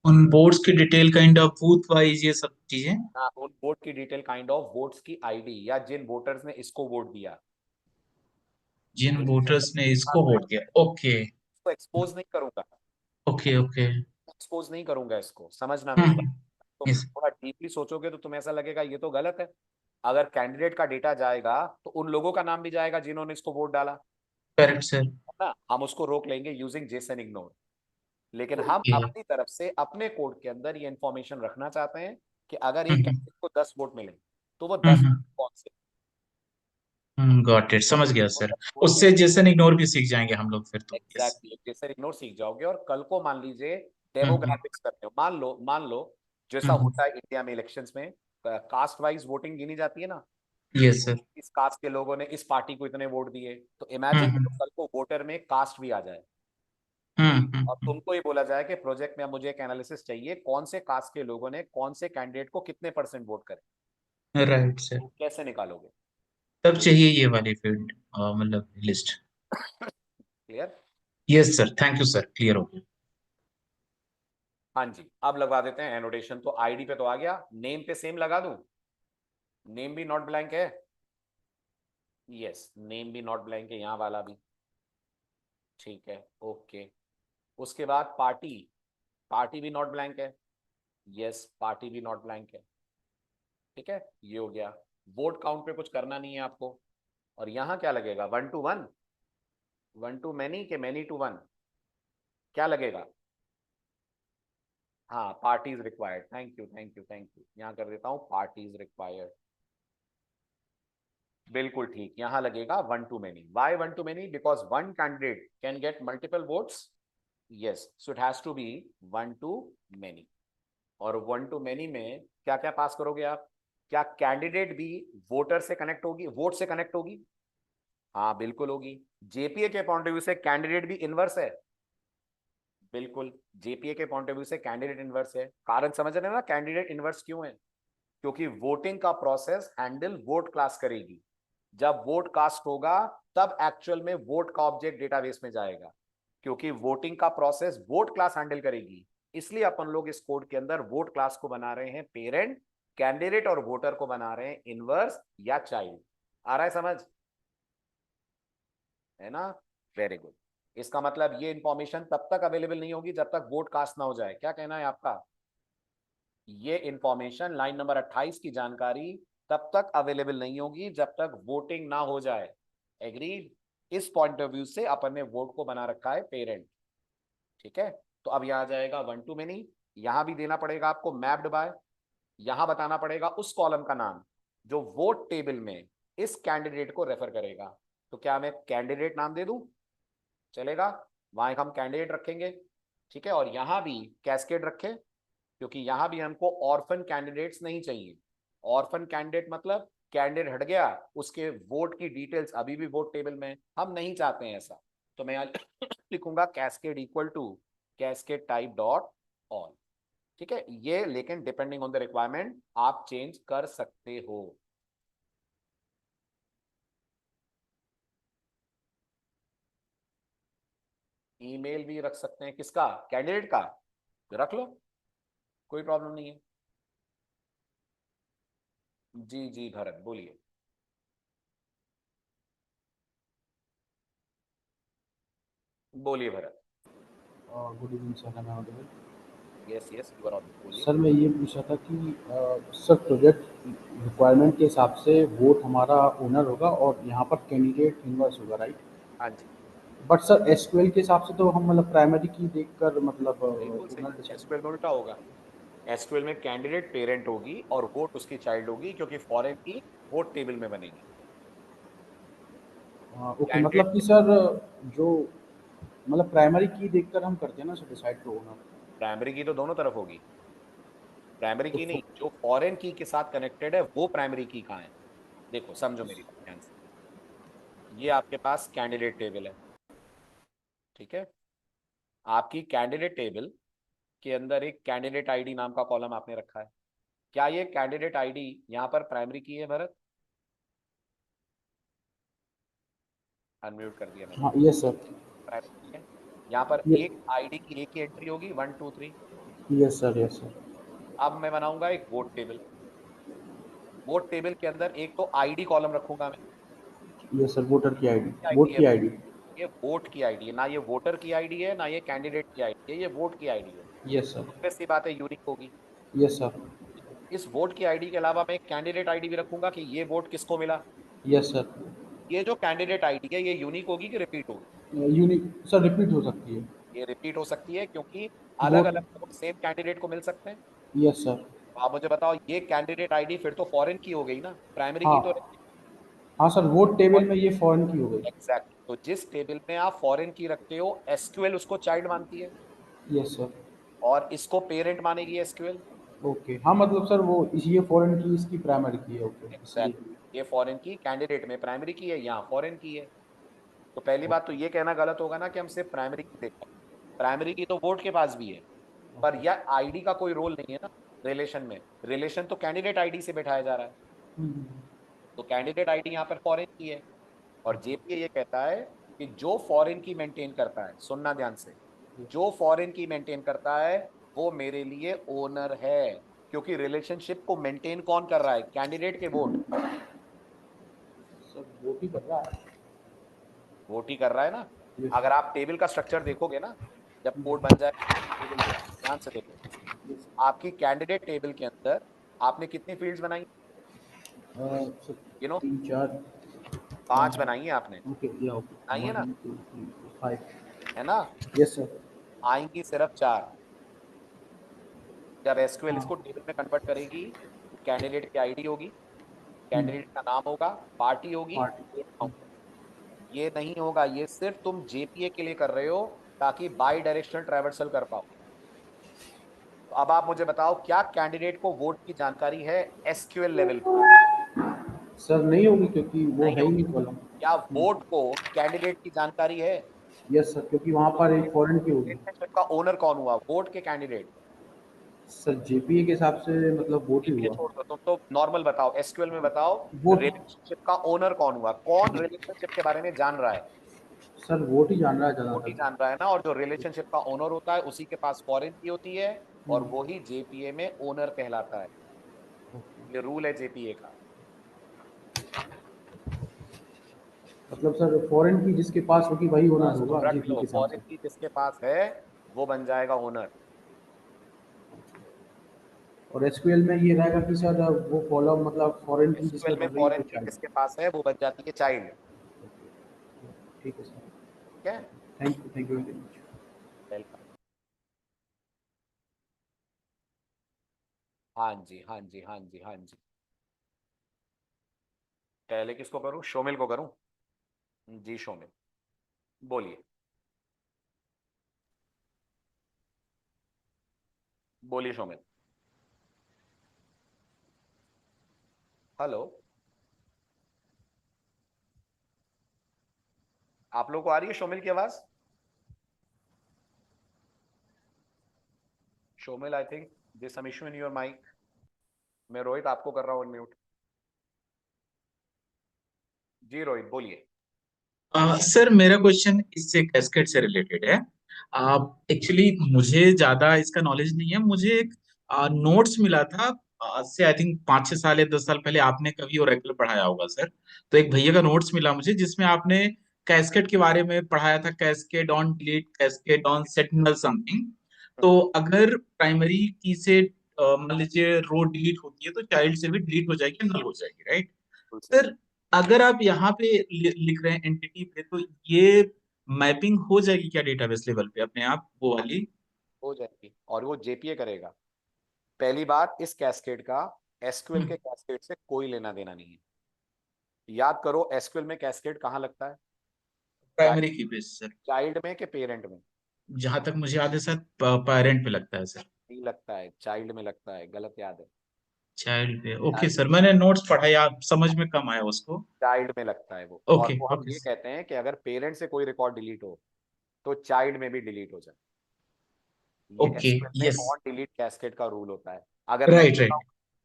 उन बोर्ड्स की detail, kind of booth wise, ये सब चीजें। हाँ, उन वोट की डिटेल, काइंड ऑफ वोट्स की आईडी, या जिन वोटर्स ने इसको वोट दिया। जिन तो जैसे वोटर्स ने इसको वोट दिया, ओके। इसको एक्सपोज नहीं करूंगा, ओके ओके। एक्सपोज नहीं करूंगा इसको, समझना मेरी बात। तुम यस। थोड़ा डीपली सोचोगे तो तुम्हें ऐसा लगेगा ये तो गलत है। अगर कैंडिडेट का डेटा जाएगा तो उन लोगों का नाम भी जाएगा जिन्होंने इसको वोट डाला, करेक्ट सर। है ना। हम उसको रोक लेंगे यूजिंग जेसन इग्नोर। लेकिन हम ओके। अपनी तरफ से अपने कोड के अंदर ये इंफॉर्मेशन रखना चाहते हैं कि अगर एक कैंडिडेट को 10 वोट मिले तो वो 10 कौन से, गॉट इट, समझ गया वो सर। 10 वोट उससे कैसे। जेसन इग्नोर भी सीख जाएंगे हम लोग फिर तो, यस। एग्जैक्टली, जेसन इग्नोर सीख जाओगे। और कल को मान लीजिए हम्म डेमोग्राफिक्स करते हो, मान लो जैसा हम्म। होता है इंडिया में इलेक्शंस में, कास्ट वाइज वोटिंग गिनी जाती है ना। Yes sir. इस कास्ट के लोगों ने इस पार्टी को इतने वोट दिए, तो इमेजिन हम्म करो कल को वोटर में कास्ट भी आ जाए, और हम्म। तुमको ये बोला जाए कि प्रोजेक्ट में अब मुझे एक एनालिसिस चाहिए कौन से कास्ट के लोगों ने कौन से कैंडिडेट को कितने परसेंट वोट करे, राइट सर। तो कैसे निकालोगे? तब तो चाहिए ये वाली फील्ड, मतलब list. Clear. Yes sir, thank you sir, clear हो गया। हाँ जी, अब लगवा देते हैं एनोटेशन। तो आईडी पे तो आ गया, नेम पे सेम लगा दूं, नेम भी नॉट ब्लैंक है। यस, नेम भी नॉट ब्लैंक है, यहाँ वाला भी। ठीक है, ओके। उसके बाद पार्टी, पार्टी भी नॉट ब्लैंक है। यस, पार्टी भी नॉट ब्लैंक है। ठीक है, ये हो गया। वोट काउंट पे कुछ करना नहीं है आपको। और यहाँ क्या लगेगा, 1 to 1, 1 to many के many to 1, क्या लगेगा? हाँ, parties required, thank you thank you thank you, यहाँ कर देता हूँ पार्टीज रिक्वायर्ड। बिल्कुल ठीक, यहाँ लगेगा 1 to many। Why 1 to many? Because one candidate can get multiple votes. Yes, so it has to be 1 to many। और 1 to many में क्या क्या पास करोगे आप? क्या कैंडिडेट भी वोटर से कनेक्ट होगी, वोट से कनेक्ट होगी? हाँ बिल्कुल होगी। जेपीए के पॉइंट ऑफ व्यू से कैंडिडेट भी इनवर्स है। बिल्कुल, जेपीए के पॉइंट ऑफ व्यू से कैंडिडेट इनवर्स है। कारण समझ रहे हैं ना कैंडिडेट इनवर्स क्यों है? क्योंकि वोटिंग का प्रोसेस हैंडल वोट क्लास करेगी। जब वोट कास्ट होगा तब एक्चुअल में वोट का ऑब्जेक्ट डेटाबेस में जाएगा, क्योंकि वोटिंग का प्रोसेस वोट क्लास हैंडल करेगी। इसलिए अपन लोग इस कोड के अंदर वोट क्लास को बना रहे हैं पेरेंट, कैंडिडेट और वोटर को बना रहे हैं इनवर्स या चाइल्ड। आ रहा है समझ? है ना। Very good. इसका मतलब ये इंफॉर्मेशन तब तक अवेलेबल नहीं होगी जब तक वोट कास्ट ना हो जाए। क्या कहना है आपका? ये इंफॉर्मेशन, लाइन नंबर 28 की जानकारी तब तक अवेलेबल नहीं होगी जब तक वोटिंग ना हो जाए। एग्रीड। इस पॉइंट ऑफ व्यू से अपन ने वोट को बना रखा है पेरेंट। ठीक है, तो अब यहाँ जाएगा 1 to many। यहां भी देना पड़ेगा आपको मैप्ड बाय। यहां बताना पड़ेगा उस कॉलम का नाम जो वोट टेबल में इस कैंडिडेट को रेफर करेगा। तो क्या मैं कैंडिडेट नाम दे दूं? चलेगा, वहां एक हम कैंडिडेट रखेंगे। ठीक है, और यहां भी कैस्केड रखें, क्योंकि यहां भी हमको ऑर्फन कैंडिडेट्स नहीं चाहिए। ऑर्फन कैंडिडेट मतलब कैंडिडेट हट गया, उसके वोट की डिटेल्स अभी भी वोट टेबल में, हम नहीं चाहते हैं ऐसा। तो मैं लिखूंगा cascade equal to cascade type dot all. ठीक है, ये लेकिन डिपेंडिंग ऑन द रिक्वायरमेंट आप चेंज कर सकते हो। ईमेल भी रख सकते हैं, किसका? कैंडिडेट का। रख लो, कोई प्रॉब्लम नहीं है। जी जी भरत बोलिए। बोलिए भरत। गुड इवनिंग सर, मैं audible? Yes yes, you are on, बोलिए। सर मैं ये पूछा था कि सर प्रोजेक्ट रिक्वायरमेंट के हिसाब से वोट हमारा ओनर होगा और यहाँ पर कैंडिडेट इनवर्स होगा, राइट? हाँ जी, बट सर एसक्यूएल के हिसाब से तो हम मतलब प्राइमरी की देखकर मतलब बिल्कुल सही। Owner decide. एसक्यूएल में उल्टा होगा। एसक्यूएल में कैंडिडेट पेरेंट होगी और वोट उसकी चाइल्ड होगी, क्योंकि फॉरेन की वोट टेबल में बनेगी। ओके, कैंडिडेट मतलब कि सर जो मतलब प्राइमरी की देखकर हम करते हैं ना sir decide to owner. Primary की तो दोनों तरफ होगी। प्राइमरी तो की नहीं, जो फॉरेन की के साथ कनेक्टेड है वो प्राइमरी की कहाँ है। देखो समझो मेरी बात ध्यान से। ये आपके पास कैंडिडेट टेबल है, ठीक है। आपकी कैंडिडेट टेबल के अंदर एक कैंडिडेट आईडी नाम का कॉलम आपने रखा है। क्या ये कैंडिडेट आईडी यहाँ पर प्राइमरी की है भरत? अनम्यूट कर दिया मैंने। हाँ, यस सर। प्राइमरी की है। यहाँ पर ये एक आईडी की एक ही एंट्री होगी, 1 2 3। Yes sir, yes sir. अब मैं बनाऊंगा एक वोट टेबल। वोट टेबल के अंदर एक तो आईडी कॉलम रखूंगा मैं। यस सर, वोटर की आईडी, आईडी वोट है की भाई, आईडी। ये वोट की आईडी है ना, ये वोटर की आईडी है ना, ये कैंडिडेट की आईडी है, ये वोट की आईडी है। Yes sir. obvious सी बात है, यूनिक होगी। Yes sir. इस वोट की आईडी के अलावा मैं एक कैंडिडेट आईडी भी रखूंगा कि ये वोट किसको मिला। Yes sir. ये जो कैंडिडेट आईडी है ये यूनिक होगी कि रिपीट होगी? यूनिक सर, रिपीट हो सकती है। ये रिपीट हो सकती है, क्योंकि अलग वोट। अलग वोट सेम कैंडिडेट को मिल सकते हैं। Yes sir. तो आप मुझे बताओ, ये कैंडिडेट आईडी फिर तो फॉरेन की हो गई ना, प्राइमरी की तो हाँ। हाँ सर, वोट टेबल में ये फॉरेन की हो गई। एग्जैक्ट। तो जिस टेबल में आप फॉरेन की रखते हो, एसक्यूएल उसको चाइल्ड मानती है यस सर। और इसको पेरेंट मानेगी एसक्यूएल। ओके, हाँ मतलब सर वो ये फॉरेन की इसकी प्राइमरी की है, ओके इसलिए। एग्जैक्ट। ये फॉरेन की कैंडिडेट में प्राइमरी की है, यहाँ फॉरेन की है। तो पहली बात तो ये कहना गलत होगा ना कि हम सिर्फ प्राइमरी की देखते हैं। प्राइमरी की तो वोट के पास भी है, पर ओके। यह आईडी का कोई रोल नहीं है ना रिलेशन में। रिलेशन तो कैंडिडेट आईडी से बैठाया जा रहा है। हम्म, तो कैंडिडेट आईडी यहाँ पर फॉरेन की है। और जेपीए ये कहता है कि जो फॉरेन की मेंटेन करता है, सुनना ध्यान से, जो फॉरेन की मेंटेन करता है वो मेरे लिए ओनर है। क्योंकि रिलेशनशिप को मेंटेन कौन कर रहा है? कैंडिडेट के वोट। सर वोट ही कर रहा है। वोट ही कर रहा है ना। यस अगर आप टेबल का स्ट्रक्चर देखोगे ना, जब कोड बन जाए टेबल का, ध्यान से देखो। आपकी कैंडिडेट टेबल के अंदर आपने कितनी फील्ड्स बनाई? Sir you know, 3 4। 5 बनाई है आपने। ओके, या ओके, बनाई है ना, 1 2 3 4 5। है ना। Yes sir. आएंगी सिर्फ 4। जब एसक्यूएल हाँ। इसको टेबल में कन्वर्ट करेगी, कैंडिडेट की आईडी होगी, हम्म, कैंडिडेट का नाम होगा, पार्टी होगी, date पार्टी। होगा। ये नहीं होगा, ये सिर्फ तुम जेपीए के लिए कर रहे हो ताकि बाई डायरेक्शनल ट्रैवर्सल कर पाओ। तो अब आप मुझे बताओ, क्या कैंडिडेट को वोट की जानकारी है एसक्यूएल लेवल पे? सर नहीं होगी क्योंकि वो नहीं है ही होगी। नहीं कॉलम। क्या वोट को कैंडिडेट की जानकारी है? यस सर, क्योंकि वहाँ तो पर एक फॉरेन की होगी। रिलेशनशिप का ओनर कौन हुआ? वोट के कैंडिडेट। सर जेपीए के हिसाब से मतलब वोट ही जीपीए हुआ। छोड़ दो, तुम तो नॉर्मल बताओ, एसक्यूएल में बताओ। वोट। रिलेशनशिप का ओनर कौन हुआ? कौन रिलेशनशिप के बारे में जान रहा है? सर वोट ही जान रहा है वोट ही ज़्यादातर। जान रहा है ना। और जो रिलेशनशिप का ओनर होता है उसी के पास फॉरेन की होती है, और हम्म, वही जेपीए में ओनर कहलाता है। ओके। ये रूल है जेपीए का। मतलब सर फॉरेन की जिसके पास होगी वही ओनर बस तुम होगा रट जेपी लो, के हिसाब से। फॉरेन की जिसके पास है वो बन जाएगा ओनर। और एसक्यूएल में ये रहेगा कि सर वो कॉलम मतलब फॉरेन की जिसमें एसक्यूएल में बन रही है फॉरेन वो की चाइल्ड। जिसके पास है वो बन जाती है चाइल्ड। ठीक है सर। ठीक है। Thank you very much. Welcome. हाँ जी हाँ जी हाँ जी हाँ जी। पहले किसको करूं? शोमिल को करूं? जी शोमिल, बोलिए। बोलिए शोमिल। हेलो, आप लोगों को आ रही है शोमिल की आवाज? Shomil, I think this some issue in your mike. मैं रोहित आपको कर रहा हूँ अनम्यूट। जी रोहित बोलिए। सर मेरा क्वेश्चन इससे कैस्केड से रिलेटेड है। एक्चुअली मुझे ज्यादा इसका नॉलेज नहीं है। मुझे एक नोट्स मिला था आज से आई थिंक 5 6 साल या 10 साल पहले। आपने कभी ओरेकल पढ़ाया होगा सर। तो एक भैया का नोट्स मिला मुझे जिसमें आपने कैस्केड के बारे में पढ़ाया था, cascade on delete, cascade on set null something. तो अगर प्राइमरी की से मान लीजिए रो डिलीट होती है तो चाइल्ड से भी डिलीट हो जाएगी, नल हो जाएगी, राइट? बिल्कुल सही। सर अगर आप यहाँ पे लिख रहे हैं एंटिटी पे, तो ये मैपिंग हो जाएगी क्या डेटाबेस लेवल पे अपने आप, वो वाली? हो जाएगी, और वो जेपीए करेगा। पहली बात, इस कैस्केड का एसक्यूएल के कैस्केड से कोई लेना देना नहीं है। याद करो, एसक्यूएल में कैस्केड कहाँ लगता है? प्राइमरी की बेस सर। चाइल्ड में कि पेरेंट में? जहां तक मुझे याद है सर, पेरेंट पे लगता है सर। नहीं लगता है, चाइल्ड में लगता है, गलत याद है। चाइल्ड पे, ओके सर, मैंने नोट्स पढ़ा या समझ में कम आया उसको। चाइल्ड में लगता है वो, और ओके वो हम ओके ये कहते हैं कि अगर पेरेंट से कोई रिकॉर्ड डिलीट हो तो चाइल्ड में भी डिलीट हो जाए। ये ओके, एसक्यूएल में यस, ऑन डिलीट कैस्केड का रूल होता है। अगर नहीं राइट राइट,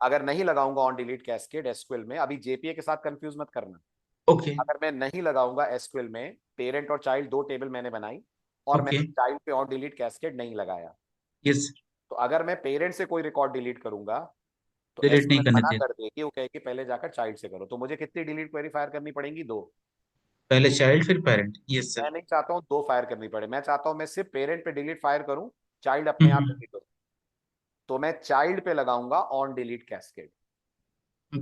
अगर नहीं लगाऊंगा ऑन डिलीट कैस्केड एसक्यूएल में, अभी जेपीए के साथ कंफ्यूज मत करना। ओके अगर मैं नहीं लगाऊंगा एसक्यूएल में, पेरेंट और चाइल्ड दो टेबल मैंने बनाई और ओके, मैंने चाइल्ड पे ऑन डिलीट कैस्केड नहीं लगाया, यस, तो अगर मैं पेरेंट से कोई रिकॉर्ड डिलीट करूंगा तो डिलीट नहीं एसक्यूएल करने मना चाहिए। कर देगी, वो कहेगी पहले जाकर चाइल्ड से करो। तो मुझे कितनी डिलीट क्वेरी फायर करनी पड़ेंगी? दो। पहले चाइल्ड फिर पेरेंट, यस सर। मैं नहीं चाहता हूँ दो फायर करनी पड़े, मैं चाहता हूँ मैं सिर्फ पेरेंट पे डिलीट फायर करूँ, चाइल्ड अपने आप डिलीट हो। तो मैं चाइल्ड पे लगाऊंगा on delete cascade.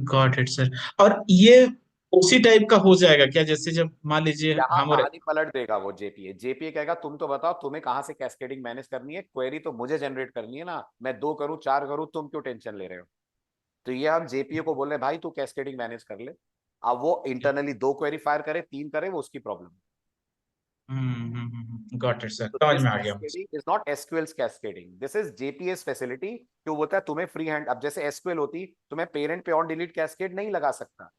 Got it sir. और ये उसी टाइप का हो जाएगा क्या, जैसे जब मान लीजिए यहाँ हम, और कहानी पलट देगा वो जेपीए। जेपीए कहेगा तुम तो बताओ तुम्हें कहाँ से कैस्केडिंग मैनेज करनी है, क्वेरी तो मुझे जनरेट करनी है ना, मैं दो करूँ चार करूँ, तुम क्यों टेंशन ले रहे हो? तो ये हम जेपीए को बोल रहे हैं भाई तू कैस्केडिंग मैनेज कर ले। अब वो इंटरनली दो क्वेरी फायर करे, तीन करे, वो उसकी प्रॉब्लम। गॉट इट सर, तो समझ दिस में आ गया मुझे। Cascading is not SQL's cascading, this is JPS facility. क्यों बोलता है तुम्हें फ्री हैंड? अब जैसे एसक्यूएल होती तो मैं पेरेंट पे ऑन डिलीट कैस्केड नहीं लगा सकता,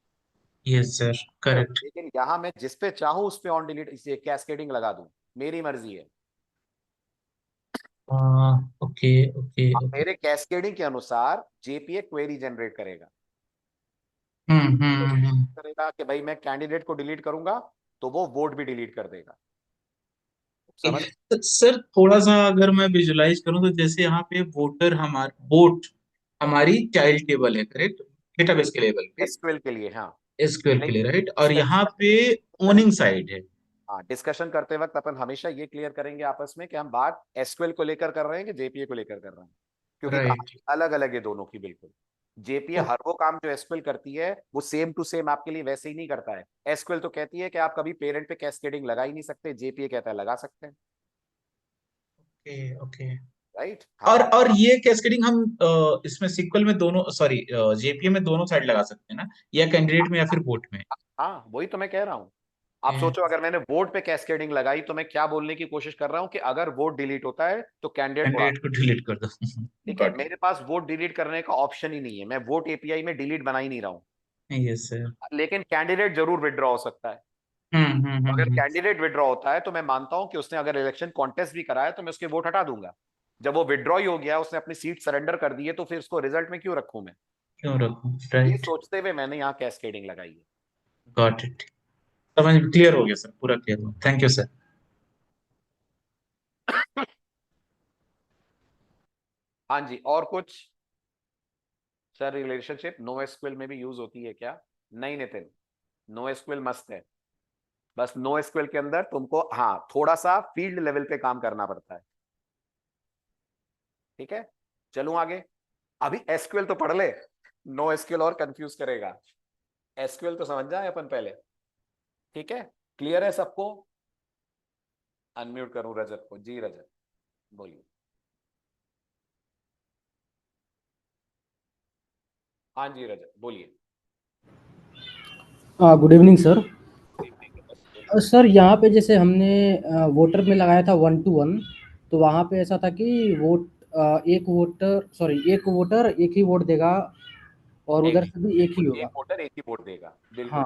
यस सर, करेक्ट। लेकिन यहाँ मैं जिस पे चाहूँ उस पे ऑन डिलीट इसे कैस्केडिंग लगा दूं, मेरी मर्जी है। ओके ओके अब ओके। मेरे कैस्केडिंग के अनुसार जेपीए क्वेरी जनरेट करेगा। करेगा कि भाई मैं कैंडिडेट को डिलीट करूंगा तो वो वोट भी डिलीट कर देगा। समझ? सर थोड़ा सा अगर मैं विजुलाइज करूं, तो जैसे यहाँ पे वोटर, हमारा वोट हमारी चाइल्ड टेबल है, करेक्ट, डेटाबेस के लेवल पे, एसक्यूएल के लिए हाँ। एसक्यूएल के लिए, लेकिन राइट, और यहाँ डिस्कशन पे ओनिंग साइड है। हाँ, डिस्कशन करते वक्त अपन हमेशा ये क्लियर करेंगे आपस में कि हम बात एसक्यूएल को लेकर कर रहे हैं कि जेपीए को लेकर कर रहे हैं, क्योंकि राइट। कहानी अलग अलग है दोनों की बिल्कुल। जेपीए हर वो काम जो एसक्यूएल करती है वो सेम टू सेम आपके लिए वैसे ही नहीं करता है। एसक्यूएल तो कहती है कि आप कभी पेरेंट पे कैस्केडिंग लगा ही नहीं सकते, जेपीए कहता है लगा सकते हैं। Okay okay. राइट हाँ। और ये कैस्केडिंग हम इसमें सीक्वल में दोनों, सॉरी, जेपीए में दोनों साइड लगा सकते हैं ना, या कैंडिडेट में या फिर वोट में? हाँ वही तो मैं कह रहा हूँ। आप सोचो अगर मैंने वोट पे कैस्केडिंग लगाई तो मैं क्या बोलने की कोशिश कर रहा हूँ कि अगर वोट डिलीट होता है तो कैंडिडेट उड़ा। कैंडिडेट को डिलीट कर दो। ठीक है, गॉट मेरे पास वोट डिलीट करने का ऑप्शन ही नहीं है, मैं वोट एपीआई में डिलीट बना ही नहीं रहा हूँ। It, yes sir. लेकिन कैंडिडेट जरूर विड्रॉ हो सकता है। अगर कैंडिडेट विड्रॉ होता है तो मैं मानता हूं कि उसने अगर इलेक्शन कॉन्टेस्ट भी कराया तो मैं उसके वोट हटा दूंगा। जब वो विड्रॉ ही हो गया, उसने अपनी सीट सरेंडर कर दी है, तो फिर उसको रिजल्ट में क्यों रखूं मैं? क्यों रखूं, ये राइट। सोचते हुए मैंने यहाँ कैस्केडिंग लगाई है। गॉट इट, समझ, क्लियर हो गया सर, पूरा क्लियर हो, थैंक यू सर। हाँ जी, और कुछ? सर रिलेशनशिप नो एसक्यूएल में भी यूज होती है क्या? नहीं नितिन, नो एसक्यूएल मस्त है। बस नो एसक्यूएल के अंदर तुमको हाँ थोड़ा सा फील्ड लेवल पे काम करना पड़ता है। ठीक है, चलूं आगे। अभी एसक्यूएल तो पढ़ ले, नो एसक्यूएल और कंफ्यूज करेगा। एसक्यूएल तो समझ जाए अपन पहले। ठीक है, क्लियर है सबको? अनम्यूट करूं रजत को? जी रजत बोलिए। हाँ जी रजत बोलिए। Good evening sir. Good evening Rajat बोलिए। सर यहाँ पे जैसे हमने वोटर में लगाया था 1 to 1, तो वहाँ पे ऐसा था कि एक वोटर एक ही वोट देगा और नहीं उधर नहीं, से भी एक ही एक होगा। वोटर एक ही वोट देगा, हाँ, बिल्कुल।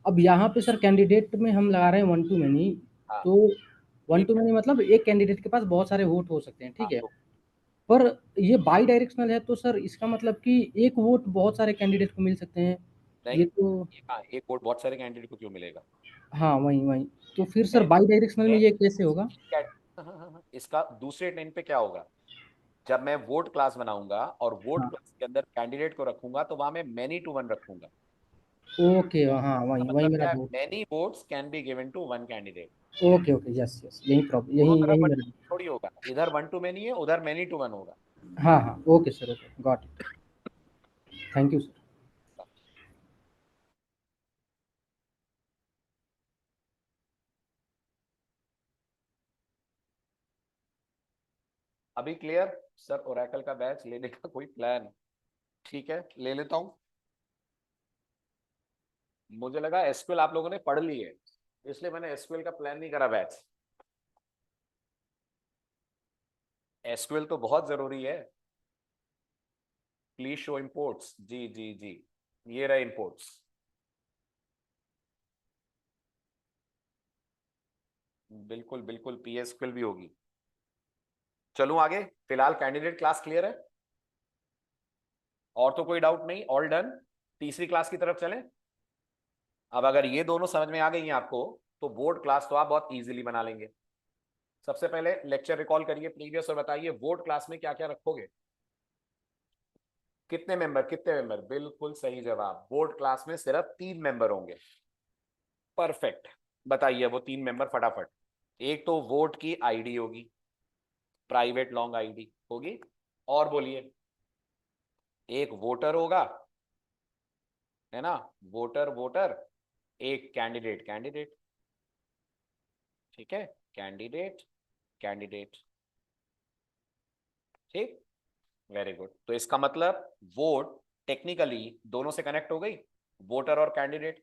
अब यहाँ पे सर कैंडिडेट में हम लगा रहे हैं 1 to many, हाँ तो वन ठीक टू है। मैनी मतलब एक कैंडिडेट के पास बहुत सारे वोट हो सकते हैं, हाँ ठीक है। तो पर ये बाई डायरेक्शनल है, तो सर इसका मतलब कि एक वोट बहुत सारे कैंडिडेट को मिल सकते हैं, नहीं, ये तो। एक वोट बहुत सारे कैंडिडेट को क्यों मिलेगा? हाँ, वही वही। तो फिर सर मैं बाई डायरेक्शनल में मैं ये कैसे होगा? इसका दूसरे लाइन पे क्या होगा? जब मैं वोट क्लास बनाऊंगा और वोट हाँ, क्लास के अंदर कैंडिडेट को रखूंगा तो वहां मैं मैनी टू वन रखूंगा। ओके, हाँ वही वही मतलब मेरा क्या है, doubt. Many votes can be given to one candidate. Okay okay, yes yes, यही प्रॉब्लम, दोनों यही तरफ यही वन मेरा। थोड़ी होगा, इधर वन टू मेनी है, उधर मेनी टू वन होगा। हाँ हाँ, okay sir, okay, got it, thank you sir. अभी क्लियर सर? ओरेकल का बैच लेने का कोई प्लान? ठीक है, ले लेता हूं। मुझे लगा एसक्यूएल आप लोगों ने पढ़ ली है, इसलिए मैंने एसक्यूएल का प्लान नहीं करा बैच। एसक्यूएल तो बहुत जरूरी है। Please show imports. जी जी जी, ये रहे इंपोर्ट्स। बिल्कुल बिल्कुल, पीएसक्यूएल भी होगी। चलूं आगे? फिलहाल कैंडिडेट क्लास क्लियर है, और तो कोई डाउट नहीं, ऑल डन। तीसरी क्लास की तरफ चलें। अब अगर ये दोनों समझ में आ गई हैं आपको, तो बोर्ड क्लास तो आप बहुत इजीली बना लेंगे। सबसे पहले लेक्चर रिकॉल करिए प्रीवियस और बताइए बोर्ड क्लास में क्या क्या रखोगे। कितने मेंबर? कितने मेंबर? बिल्कुल सही जवाब, बोर्ड क्लास में सिर्फ 3 मेंबर होंगे। परफेक्ट, बताइए वो 3 मेंबर फटाफट। एक तो वोट की आईडी होगी, प्राइवेट लॉन्ग आईडी होगी, और बोलिए। एक वोटर होगा, है ना, वोटर वोटर। एक कैंडिडेट कैंडिडेट, ठीक है, कैंडिडेट कैंडिडेट, ठीक, वेरी गुड। तो इसका मतलब वोट टेक्निकली दोनों से कनेक्ट हो गई, वोटर और कैंडिडेट।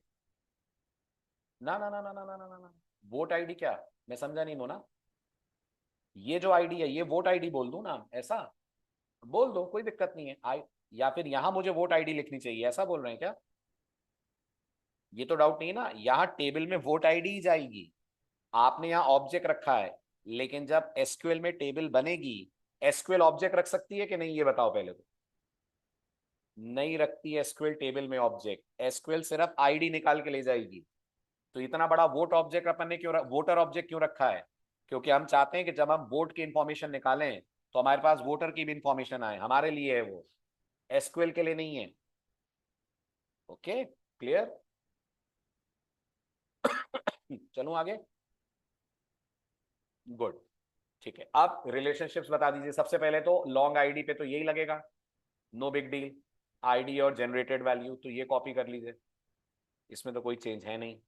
ना ना ना ना ना ना ना ना, वोट आईडी क्या? मैं समझा नहीं मोना। ये जो आईडी है ये वोट आईडी बोल दूं ना, ऐसा बोल दो, कोई दिक्कत नहीं है। आई, या फिर यहां मुझे वोट आईडी लिखनी चाहिए, ऐसा बोल रहे हैं क्या? ये तो डाउट नहीं है ना, यहाँ टेबल में वोट आईडी ही जाएगी। आपने यहाँ ऑब्जेक्ट रखा है, लेकिन जब एसक्यूएल में टेबल बनेगी, एसक्यूएल ऑब्जेक्ट रख सकती है कि नहीं, ये बताओ पहले तो। नहीं रखती एसक्यूएल टेबल में ऑब्जेक्ट, एसक्यूएल सिर्फ आईडी निकाल के ले जाएगी। तो इतना बड़ा वोट ऑब्जेक्ट अपन ने क्यों, वोटर ऑब्जेक्ट क्यों रखा है? क्योंकि हम चाहते हैं कि जब हम वोट की इंफॉर्मेशन निकालें तो हमारे पास वोटर की भी इंफॉर्मेशन आए, हमारे लिए है वो, एसक्यूएल के लिए नहीं है। Okay, clear? चलूं आगे? गुड, ठीक है। अब रिलेशनशिप्स बता दीजिए। सबसे पहले तो लॉन्ग आईडी पे तो यही लगेगा, नो बिग डील। आईडी और जनरेटेड वैल्यू तो ये कॉपी कर लीजिए, इसमें तो कोई चेंज है नहीं।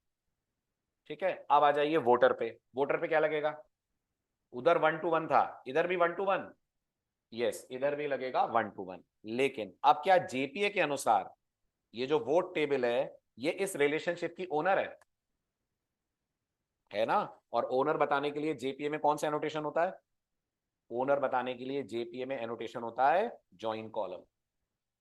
ठीक है, अब आ जाइए वोटर पे। वोटर पे क्या लगेगा? उधर 1 to 1 था, इधर भी 1 to 1। यस, इधर भी लगेगा 1 to 1। लेकिन अब क्या जेपीए के अनुसार ये जो वोट टेबल है ये इस रिलेशनशिप की ओनर है ना? और ओनर बताने के लिए जेपीए में कौन सा एनोटेशन होता है? ओनर बताने के लिए जेपीए में एनोटेशन होता है जॉइन कॉलम।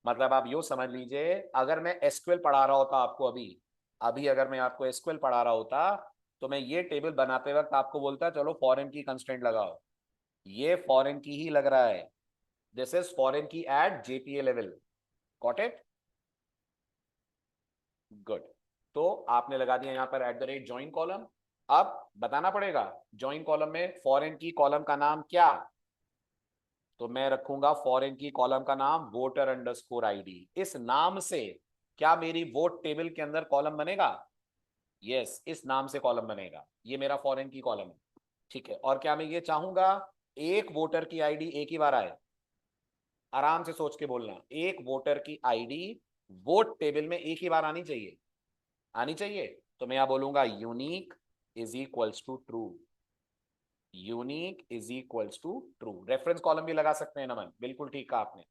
मतलब आप यूं समझ लीजिए, अगर मैं एसक्यूएल पढ़ा रहा होता आपको अभी अभी अगर मैं आपको एसक्यूएल पढ़ा रहा होता, तो मैं ये टेबल बनाते वक्त आपको बोलता चलो फॉरेन की कंस्ट्रेंट लगाओ। ये फॉरेन की ही लग रहा है, this is foreign key at JPA level. Got it? Good. तो आपने लगा दिया यहाँ पर @ ज्वाइन कॉलम। अब बताना पड़ेगा ज्वाइन कॉलम में फॉरेन की कॉलम का नाम क्या? तो मैं रखूंगा फॉरेन की कॉलम का नाम वोटर अंडरस्कोर आईडी। इस नाम से क्या मेरी वोट टेबल के अंदर कॉलम बनेगा? यस, इस नाम से कॉलम बनेगा, ये मेरा फॉरेन की कॉलम है। ठीक है, और क्या मैं ये चाहूंगा एक वोटर की आईडी एक ही बार आए? आराम से सोच के बोलना, एक वोटर की आईडी वोट टेबल में एक ही बार आनी चाहिए, आनी चाहिए। तो मैं यहां बोलूंगा unique is equals to true, unique is equals to true. Reference column भी लगा सकते हैं नमन, बिल्कुल ठीक कहा आपने।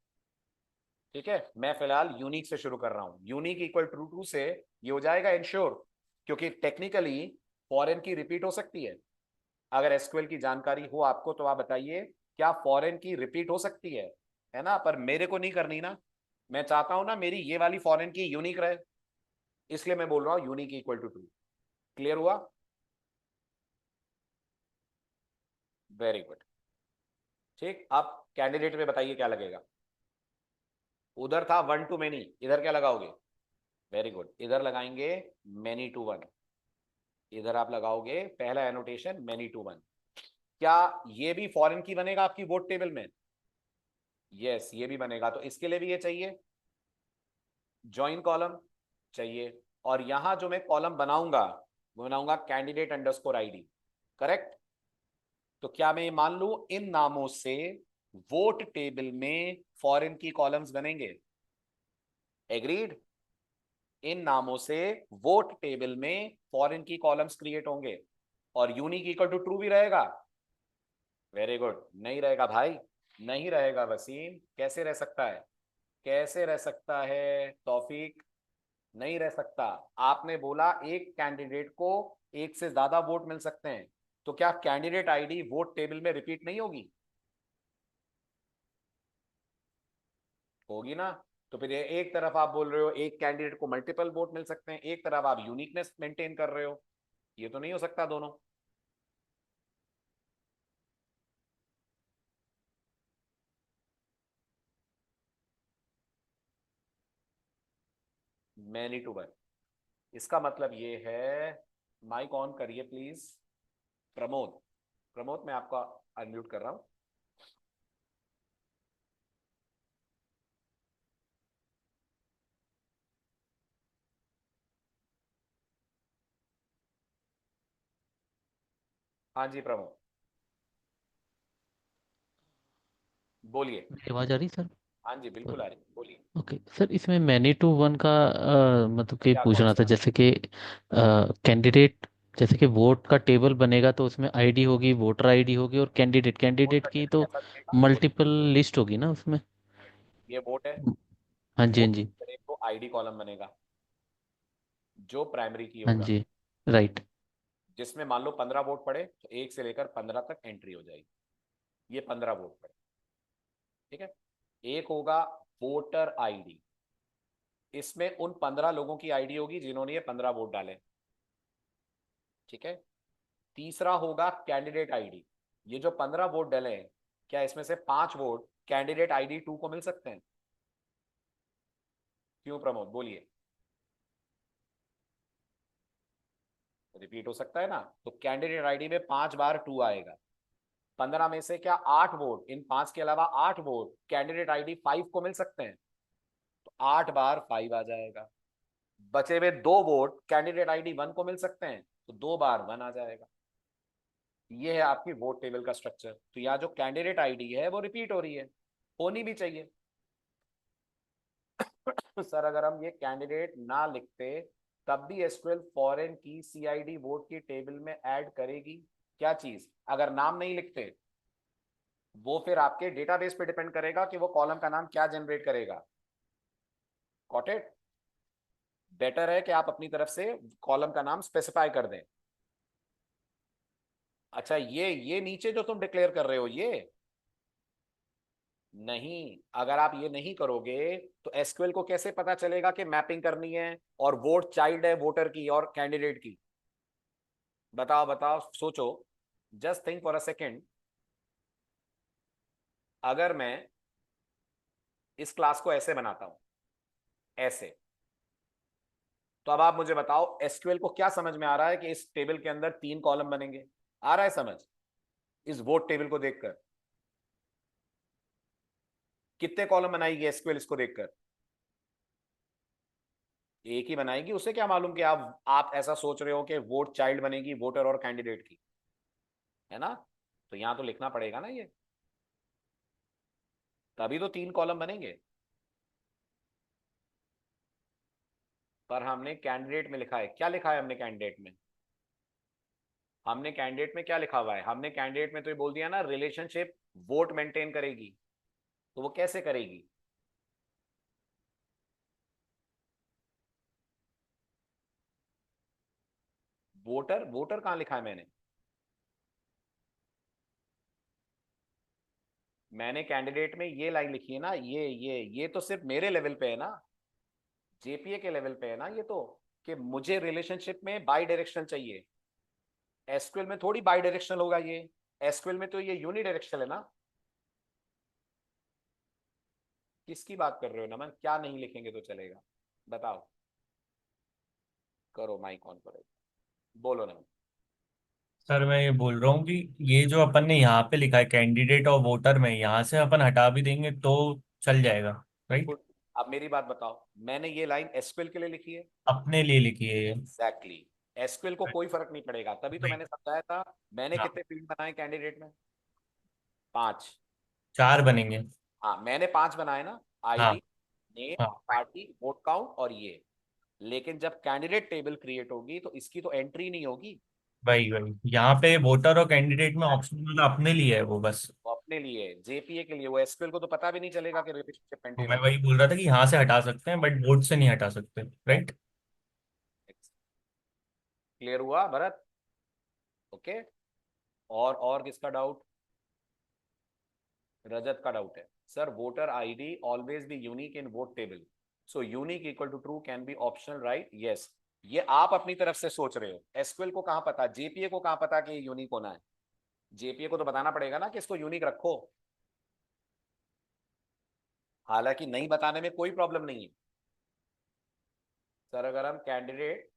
ठीक है, मैं फिलहाल यूनिक से शुरू कर रहा हूं, यूनिक इक्वल ट्रू ट्रू से ये हो जाएगा इंश्योर, क्योंकि टेक्निकली फॉरेन की रिपीट हो सकती है। अगर एसक्यूएल की जानकारी हो आपको तो आप बताइए, क्या फॉरेन की रिपीट हो सकती है ना? पर मेरे को नहीं करनी ना, मैं चाहता हूं ना मेरी ये वाली फॉरेन की यूनिक रहे, इसलिए मैं बोल रहा हूं unique equal to true. Clear हुआ? Very good. ठीक, अब कैंडिडेट में बताइए क्या लगेगा? उधर था 1 to many, इधर क्या लगाओगे? वेरी गुड, इधर लगाएंगे many to 1। इधर आप लगाओगे पहला एनोटेशन many to 1। क्या ये भी फॉरेन की बनेगा आपकी वोट टेबल में? यस, ये भी बनेगा। तो इसके लिए भी ये चाहिए, ज्वाइन कॉलम चाहिए। और यहां जो मैं कॉलम बनाऊंगा वो बनाऊंगा कैंडिडेट अंडरस्कोर आईडी, करेक्ट। तो क्या मैं ये मान लूं इन नामों से वोट टेबल में फॉरेन की कॉलम्स बनेंगे? एग्रीड? इन नामों से वोट टेबल में फॉरेन की कॉलम्स क्रिएट होंगे और यूनिक इक्वल टू ट्रू भी रहेगा। Very good. नहीं रहेगा भाई, नहीं रहेगा वसीम। कैसे रह सकता है, कैसे रह सकता है तौफीक? नहीं रह सकता। आपने बोला एक कैंडिडेट को एक से ज्यादा वोट मिल सकते हैं, तो क्या कैंडिडेट आईडी वोट टेबल में रिपीट नहीं होगी? होगी ना। तो फिर ये एक तरफ आप बोल रहे हो एक कैंडिडेट को मल्टीपल वोट मिल सकते हैं, एक तरफ आप यूनिकनेस मेंटेन कर रहे हो। ये तो नहीं हो सकता दोनों। Many to one. इसका मतलब ये है, माइक ऑन करिए प्लीज। प्रमोद, प्रमोद मैं आपका अनम्यूट कर रहा हूं। हाँ जी प्रमोद, बोलिए। मेरी आवाज आ रही सर? हाँ जी बिल्कुल आ रही, बोलिए। ओके सर, इसमें मैनी टू वन का मतलब कि क्या, कौन पूछना था, सा? जैसे कि कैंडिडेट, जैसे कि वोट का टेबल बनेगा तो उसमें आईडी होगी, वोटर आईडी होगी, और कैंडिडेट वोट कैंडिडेट का की टेबल तो कैसा दिखेगा? बोलिए। मल्टीपल लिस्ट होगी ना उसमें। ये वोट है। हाँ जी, हाँ वोट जी। एक तो आईडी कॉलम बनेगा जो प्राइमरी की हाँ होगा, जी। राइट। जिसमें मान लो 15 वोट पड़े तो 1 से लेकर 15 तक एंट्री हो जाएगी। ये 15 वोट पड़े, ठीक है। एक होगा वोटर आईडी, इसमें उन 15 लोगों की आईडी होगी जिन्होंने ये 15 वोट डाले, ठीक है। तीसरा होगा कैंडिडेट आईडी। ये जो 15 वोट डाले हैं, क्या इसमें से 5 वोट कैंडिडेट आईडी 2 को मिल सकते हैं? क्यों प्रमोद, बोलिए। रिपीट हो सकता है ना। तो कैंडिडेट आईडी में 5 बार 2 आएगा। 15 में से क्या 8 वोट, इन 5 के अलावा 8 वोट कैंडिडेट आईडी 5 को मिल सकते हैं? तो 8 बार 5 आ जाएगा। बचे हुए 2 वोट कैंडिडेट आईडी 1 को मिल सकते हैं, तो 2 बार 1 आ जाएगा। ये है आपकी वोट टेबल का स्ट्रक्चर। तो यहाँ जो कैंडिडेट आईडी है वो रिपीट हो रही है, होनी भी चाहिए। तो सर अगर हम ये कैंडिडेट ना लिखते तब भी एसक्यूएल फॉरेन की सीआईडी वोट की टेबल में ऐड करेगी क्या चीज? अगर नाम नहीं लिखते, वो फिर आपके डेटाबेस पे डिपेंड करेगा कि वो कॉलम का नाम क्या जनरेट करेगा। Got it? बेटर है कि आप अपनी तरफ से कॉलम का नाम स्पेसिफाई कर दें। अच्छा, ये नीचे जो तुम डिक्लेयर कर रहे हो, ये नहीं, अगर आप ये नहीं करोगे तो एसक्यूएल को कैसे पता चलेगा कि मैपिंग करनी है और वोट चाइल्ड है वोटर की और कैंडिडेट की? बताओ बताओ, सोचो, just think for a second. अगर मैं इस क्लास को ऐसे बनाता हूं, ऐसे, तो अब आप मुझे बताओ एसक्यूएल को क्या समझ में आ रहा है कि इस टेबल के अंदर 3 कॉलम बनेंगे? आ रहा है समझ इस वोट टेबल को देखकर? कितने कॉलम बनाएगी एसक्यूएल इसको देखकर? एक ही बनाएगी। उसे क्या मालूम कि आप ऐसा सोच रहे हो कि वोट चाइल्ड बनेगी वोटर और कैंडिडेट की, है ना। तो यहां तो लिखना पड़ेगा ना ये, तभी तो 3 कॉलम बनेंगे। पर हमने कैंडिडेट में लिखा है, क्या लिखा है हमने कैंडिडेट में? हमने कैंडिडेट में क्या लिखा हुआ है? हमने कैंडिडेट में तो ये बोल दिया ना, रिलेशनशिप वोट मेंटेन करेगी। तो वो कैसे करेगी? वोटर, वोटर कहां लिखा है मैंने? मैंने कैंडिडेट में ये लाइन लिखी है ना, ये तो सिर्फ मेरे लेवल पे है ना, जेपीए के लेवल पे है ना ये तो, कि मुझे रिलेशनशिप में बाई डायरेक्शनल चाहिए। एसक्यूएल में थोड़ी बाई डायरेक्शनल होगा ये, एसक्यूएल में तो ये यूनी डायरेक्शनल है ना। किसकी बात कर रहे हो नमन? क्या नहीं लिखेंगे तो चलेगा, बताओ। करो माइक ऑन करो, बोलो नमन। सर मैं ये बोल रहा हूँ कि ये जो अपन ने यहाँ पे लिखा है कैंडिडेट और वोटर में, यहाँ से अपन हटा भी देंगे तो चल जाएगा, राइट? बिल्कुल। अब मेरी बात बताओ, मैंने ये लाइन एसक्यूएल के लिए लिखी है, अपने लिए लिखी है ये। एग्जैक्टली। एसक्यूएल को कोई फर्क नहीं पड़ेगा, तभी तो नहीं। मैंने समझाया था। मैंने हाँ, कितने फील्ड बनाए कैंडिडेट में? 5। 4 बनेंगे। हाँ, मैंने 5 बनाए ना, हाँ। आईडी, नेम, हाँ, पार्टी, वोट काउंट और ये। लेकिन जब कैंडिडेट टेबल क्रिएट होगी तो इसकी तो एंट्री नहीं होगी, वही वही यहाँ पे वोटर और कैंडिडेट में ऑप्शन मतलब अपने लिए है वो बस। वो अपने लिए, जेपीए के लिए। वो एसक्यूएल को तो पता भी नहीं चलेगा कि रिलेशनशिप तो मेंटेन मैं हो। वही बोल रहा था कि यहाँ से हटा सकते हैं बट वोट से नहीं हटा सकते, राइट। क्लियर हुआ भरत? ओके। और किसका डाउट? रजत का डाउट है, sir voter ID always be unique in vote table, so unique equal to true can be optional, right? Yes. ये आप अपनी तरफ से सोच रहे हो, एसक्यूएल को कहां पता, जेपीए को कहां पता कि यूनिक होना है? जेपीए को तो बताना पड़ेगा ना कि इसको यूनिक रखो। हालांकि नहीं बताने में कोई प्रॉब्लम नहीं है सर। अगर हम कैंडिडेट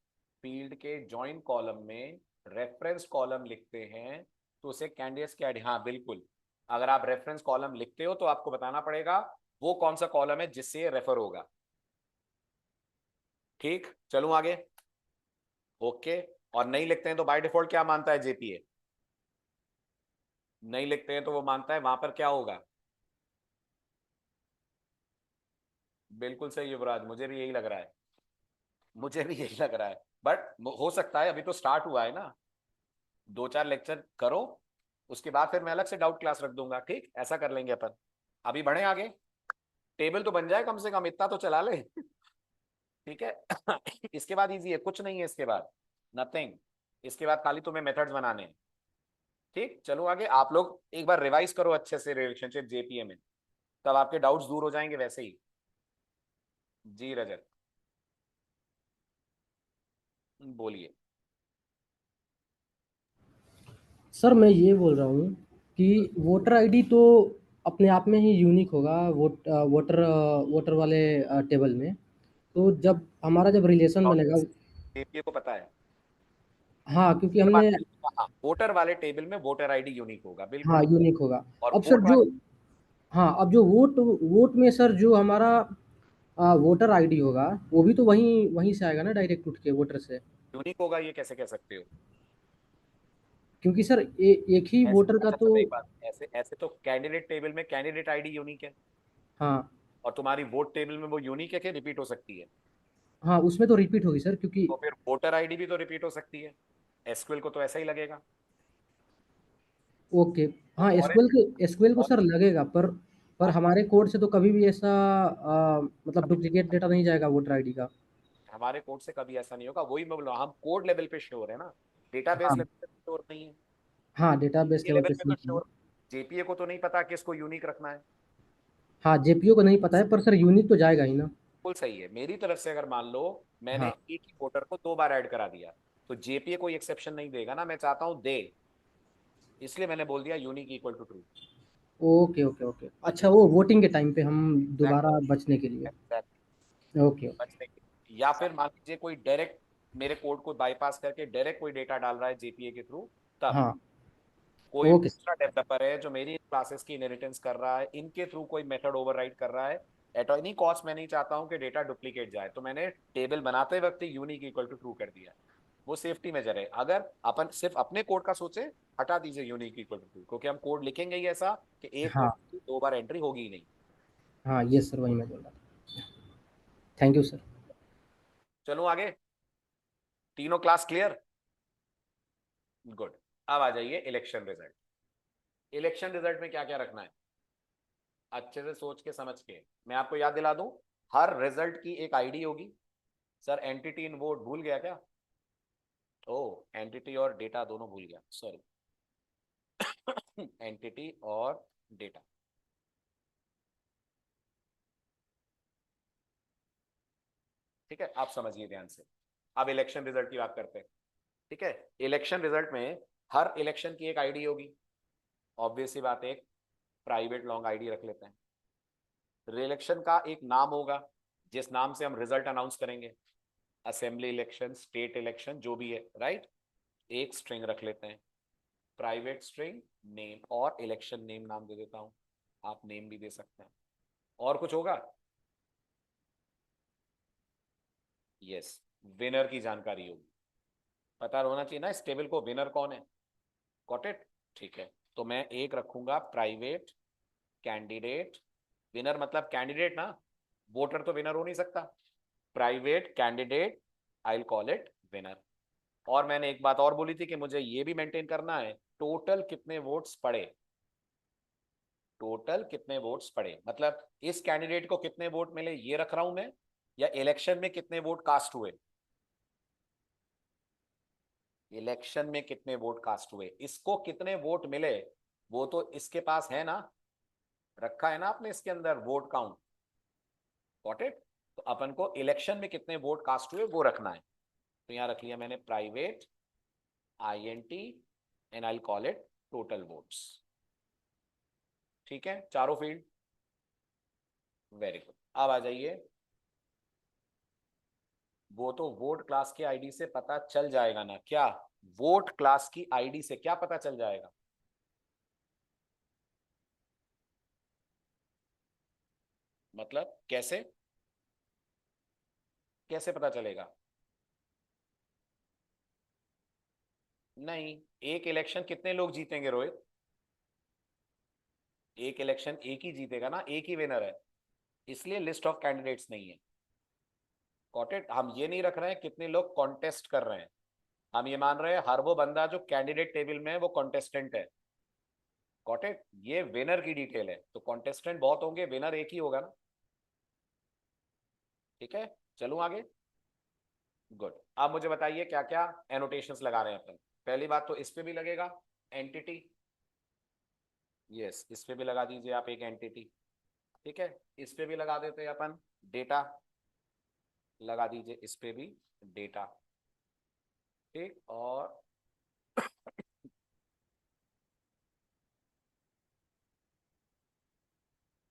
फील्ड के जॉइन कॉलम में रेफरेंस कॉलम लिखते हैं तो उसे कैंडिडेट्स के आईडी, हाँ बिल्कुल। अगर आप रेफरेंस कॉलम लिखते हो तो आपको बताना पड़ेगा वो कौन सा कॉलम है जिससे ये रेफर होगा। ठीक, चलूं आगे? ओके। और नहीं लिखते हैं तो बाय डिफॉल्ट क्या मानता है जेपीए? नहीं लिखते हैं तो वो मानता है वहां पर क्या होगा? बिल्कुल सही युवराज, मुझे भी यही लग रहा है, मुझे भी यही लग रहा है। बट हो सकता है, अभी तो स्टार्ट हुआ है ना, 2-4 लेक्चर करो, उसके बाद फिर मैं अलग से डाउट क्लास रख दूंगा। ठीक, ऐसा कर लेंगे अपन। अभी बढ़े आगे, टेबल तो बन जाए कम से कम, इतना तो चला ले। ठीक है। इसके बाद इजी है, कुछ नहीं है इसके बाद, नथिंग। इसके बाद खाली तुम्हें मेथड्स बनाने हैं। ठीक, चलो आगे। आप लोग एक बार रिवाइज करो अच्छे से रिलेशनशिप जेपीए में, तब आपके डाउट्स दूर हो जाएंगे वैसे ही। जी रजत, बोलिए। सर मैं ये बोल रहा हूँ कि वोटर आईडी तो अपने आप में ही यूनिक होगा वोटर वाले टेबल में। तो जब हमारा जब रिलेशन बनेगा, जेपीए को पता है, हाँ क्योंकि हमने, वोटर वाले टेबल में वोटर आईडी यूनिक होगा, हाँ बिल्कुल। यूनिक होगा। और अब सर वोट जो, वाले, हाँ अब जो वोट वोट में सर जो हमारा वोटर आईडी होगा वो भी तो वहीं वहीं से आएगा ना, डायरेक्ट उठ के वोटर से। यूनिक होगा ये कैसे कह सकते हो? क्योंकि सर एक ही ऐसे, वोटर का अच्छा तो, चलो एक बात, ऐसे ऐसे तो कैंडिडेट टेबल में कैंडिडेट आईडी यूनिक है, हाँ और तुम्हारी वोट टेबल में वो यूनिक है कि रिपीट हो सकती है? हाँ उसमें तो रिपीट होगी सर, क्योंकि तो फिर वोटर आईडी भी तो रिपीट हो सकती है, एसक्यूएल को तो ऐसा ही लगेगा। ओके। तो हाँ एसक्यूएल को सर लगेगा, पर हमारे कोड से तो कभी भी ऐसा मतलब डुप्लीकेट डेटा नहीं जाएगा वोटर आईडी का। हमारे कोड से कभी ऐसा नहीं होगा, वही मैं बोल रहा हूँ, हम कोड लेवल पे श्योर है ना, डेटाबेस हाँ लेवल पे श्योर नहीं है। हाँ डेटाबेस ये लेवल लेवल पे पे तो सही है। श्योर, जेपीए को तो नहीं पता कि इसको यूनिक रखना है। हाँ जेपीओ को नहीं पता है, पर सर यूनिक तो जाएगा ही ना। बिल्कुल सही है। मेरी तरफ से अगर मान लो मैंने हाँ एक ही वोटर को 2 बार ऐड करा दिया, तो जेपीए कोई एक्सेप्शन नहीं देगा ना, मैं चाहता हूं दे, इसलिए मैंने बोल दिया unique equal to true. Okay okay okay, अच्छा वो वोटिंग के टाइम पे हम दोबारा बचने के लिए। Okay okay. बचने के लिए। या फिर मान लीजिए कोई डायरेक्ट मेरे कोड को बाईपास करके डायरेक्ट कोई डेटा डाल रहा है जेपीए के थ्रू, तब हाँ कोई ओके दूसरा डेवलपर है जो मेरी क्लासेस की इनहेरिटेंस कर रहा है, इनके थ्रू कोई मेथड ओवरराइड कर रहा है, एट एनी कॉस्ट मैं नहीं चाहता हूं कि डेटा डुप्लीकेट जाए, तो मैंने टेबल बनाते वक्त ही यूनिक इक्वल टू ट्रू कर दिया। वो सेफ्टी मेजर है। अगर अपन सिर्फ अपने कोड का सोचे, हटा दीजिए यूनिक इक्वल टू ट्रू, क्योंकि हम कोड लिखेंगे ही ऐसा कि एक हाँ कोड 2 बार एंट्री होगी ही नहीं। हाँ ये सर वही मैं बोल रहा था। Thank you sir. चलो आगे, तीनों क्लास क्लियर? गुड। अब आ जाइए इलेक्शन रिजल्ट। इलेक्शन रिजल्ट में क्या क्या रखना है, अच्छे से सोच के समझ के। मैं आपको याद दिला दूं, हर रिजल्ट की एक आईडी होगी। सर एंटिटी इन वोट भूल गया क्या? ओ, एंटिटी और डेटा दोनों भूल गया, सॉरी। एंटिटी और डेटा, ठीक है, आप समझिए ध्यान से। अब इलेक्शन रिजल्ट की बात करते हैं। ठीक है, इलेक्शन रिजल्ट में हर इलेक्शन की एक आईडी होगी, ऑब्वियस सी बात है, एक प्राइवेट लॉन्ग आईडी रख लेते हैं। इलेक्शन का एक नाम होगा जिस नाम से हम रिजल्ट अनाउंस करेंगे, असेंबली इलेक्शन, स्टेट इलेक्शन, जो भी है, राइट? एक स्ट्रिंग रख लेते हैं, प्राइवेट स्ट्रिंग नेम, और इलेक्शन नेम नाम दे देता हूं, आप नेम भी दे सकते हैं। और कुछ होगा? यस, विनर की जानकारी होगी, पता होना चाहिए ना इस टेबल को विनर कौन है। Got it? ठीक है, तो मैं एक रखूंगा प्राइवेट कैंडिडेट, विनर मतलब कैंडिडेट ना, वोटर तो विनर हो नहीं सकता, private candidate, I will call it winner. और मैंने एक बात और बोली थी कि मुझे ये भी मेंटेन करना है, टोटल कितने वोट्स पड़े, टोटल कितने वोट्स पड़े, मतलब इस कैंडिडेट को कितने वोट मिले ये रख रहा हूं मैं, या इलेक्शन में कितने वोट कास्ट हुए, इलेक्शन में कितने वोट कास्ट हुए, इसको कितने वोट मिले वो तो इसके पास है ना, रखा है ना आपने इसके अंदर वोट काउंट। Got it? तो अपन को इलेक्शन में कितने वोट कास्ट हुए वो रखना है, तो यहां रख लिया मैंने private INT and I call it total votes. ठीक है, चारों फील्ड, वेरी गुड। अब आ जाइए, वो तो वोट क्लास के आईडी से पता चल जाएगा ना, क्या वोट क्लास की आईडी से क्या पता चल जाएगा, मतलब कैसे, कैसे पता चलेगा? नहीं, एक इलेक्शन कितने लोग जीतेंगे रोहित, एक इलेक्शन एक ही जीतेगा ना, एक ही विनर है, इसलिए लिस्ट ऑफ कैंडिडेट्स नहीं है। Got it? हम ये नहीं रख रहे हैं कितने लोग कॉन्टेस्ट कर रहे हैं, हम ये मान रहे हैं हर वो बंदा जो कैंडिडेट टेबल में है वो कॉन्टेस्टेंट है। Got it? ये विनर की डिटेल है, तो कॉन्टेस्टेंट बहुत होंगे, विनर एक ही होगा ना। ठीक है, चलूं आगे। गुड, अब मुझे बताइए क्या क्या एनोटेशंस लगा रहे हैं अपन। पहली बात तो इस पे भी लगेगा एंटिटी, यस इस पे भी लगा दीजिए आप एक एंटिटी। ठीक है, इस पे भी लगा देते हैं अपन डेटा, लगा दीजिए इस पे भी डेटा। ठीक, और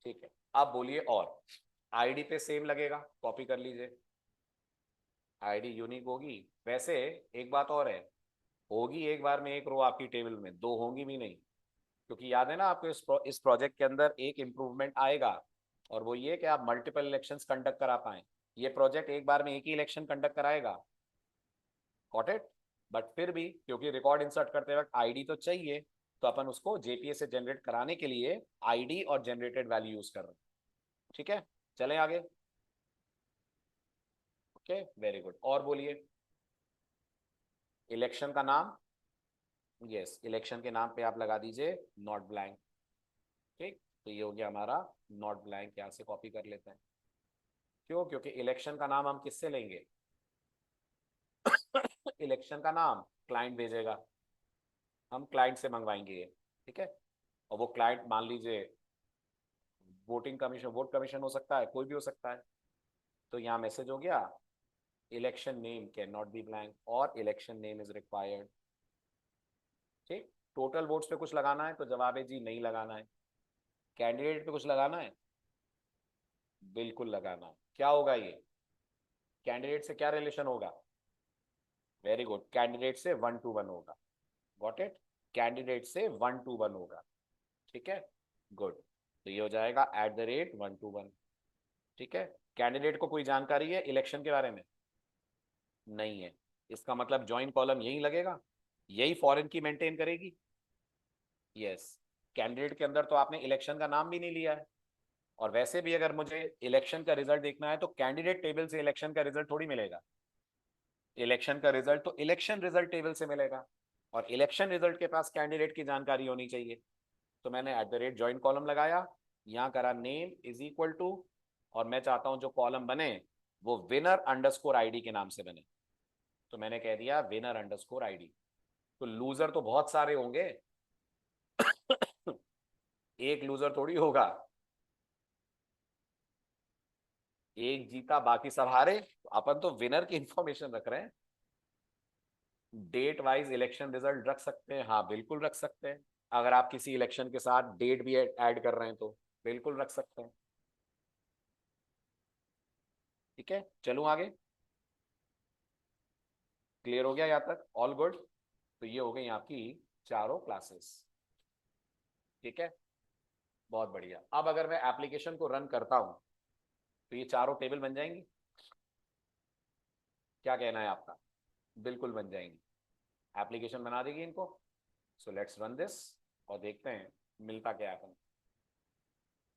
ठीक है, अब बोलिए और आईडी पे सेम लगेगा, कॉपी कर लीजिए, आईडी यूनिक होगी। वैसे एक बात और है, होगी एक बार में एक रो आपकी टेबल में, दो होंगी भी नहीं, क्योंकि याद है ना आपको इस प्रोजेक्ट के अंदर एक इम्प्रूवमेंट आएगा, और वो ये कि आप मल्टीपल इलेक्शंस कंडक्ट करा पाए। ये प्रोजेक्ट एक बार में एक ही इलेक्शन कंडक्ट कराएगा। Got it? बट फिर भी क्योंकि रिकॉर्ड इंसर्ट करते वक्त आईडी तो चाहिए, तो अपन उसको जेपीए से जनरेट कराने के लिए आईडी और जनरेटेड वैल्यू यूज कर रहे हैं। ठीक है, चलें आगे। ओके, वेरी गुड, और बोलिए इलेक्शन का नाम, यस इलेक्शन के नाम पे आप लगा दीजिए नॉट ब्लैंक। ठीक, तो ये हो गया हमारा नॉट ब्लैंक, यहाँ से कॉपी कर लेते हैं। क्यों? क्योंकि इलेक्शन का नाम हम किससे लेंगे इलेक्शन का नाम क्लाइंट भेजेगा, हम क्लाइंट से मंगवाएंगे ये। ठीक है, और वो क्लाइंट मान लीजिए वोटिंग कमीशन, वोट कमीशन हो सकता है, कोई भी हो सकता है। तो यहाँ मैसेज हो गया election name can not be blank और इलेक्शन नेम इज रिक्वायर्ड। ठीक, टोटल वोट्स पे कुछ लगाना है तो जवाब है जी नहीं लगाना है। कैंडिडेट पे कुछ लगाना है, बिल्कुल लगाना है। क्या होगा ये, कैंडिडेट से क्या रिलेशन होगा, वेरी गुड, कैंडिडेट से 1 to 1 होगा। Got it? कैंडिडेट से 1 to 1 होगा। ठीक है, गुड, तो ये हो जाएगा @1 to 1। ठीक है, कैंडिडेट को कोई जानकारी है इलेक्शन के बारे में, नहीं है, इसका मतलब ज्वाइन कॉलम यही लगेगा, यही फॉरेन की मेंटेन करेगी। यस, कैंडिडेट के अंदर तो आपने इलेक्शन का नाम भी नहीं लिया है, और वैसे भी अगर मुझे इलेक्शन का रिजल्ट देखना है तो कैंडिडेट टेबल से इलेक्शन का रिजल्ट थोड़ी मिलेगा, इलेक्शन का रिजल्ट तो इलेक्शन रिजल्ट टेबल से मिलेगा, और इलेक्शन रिजल्ट के पास कैंडिडेट की जानकारी होनी चाहिए। तो मैंने @ज्वाइन कॉलम लगाया, यहाँ करा नेम इज इक्वल टू, और मैं चाहता हूं जो कॉलम बने वो winner_id के नाम से बने, तो मैंने कह दिया winner_id। तो लूजर तो बहुत सारे होंगे एक लूजर थोड़ी होगा, एक जीता बाकी सब हारे, तो अपन तो विनर की इंफॉर्मेशन रख रहे हैं। डेट वाइज इलेक्शन रिजल्ट रख सकते हैं, हाँ बिल्कुल रख सकते हैं, अगर आप किसी इलेक्शन के साथ डेट भी ऐड कर रहे हैं तो बिल्कुल रख सकते हैं। ठीक है, चलूं आगे, क्लियर हो गया यहाँ तक, ऑल गुड। तो ये हो गई आपकी चारों क्लासेस। ठीक है, बहुत बढ़िया। अब अगर मैं एप्लीकेशन को रन करता हूं तो ये चारों टेबल बन जाएंगी, क्या कहना है आपका? बिल्कुल बन जाएंगी, एप्लीकेशन बना देगी इनको। सो लेट्स रन दिस और देखते हैं मिलता क्या है अपन।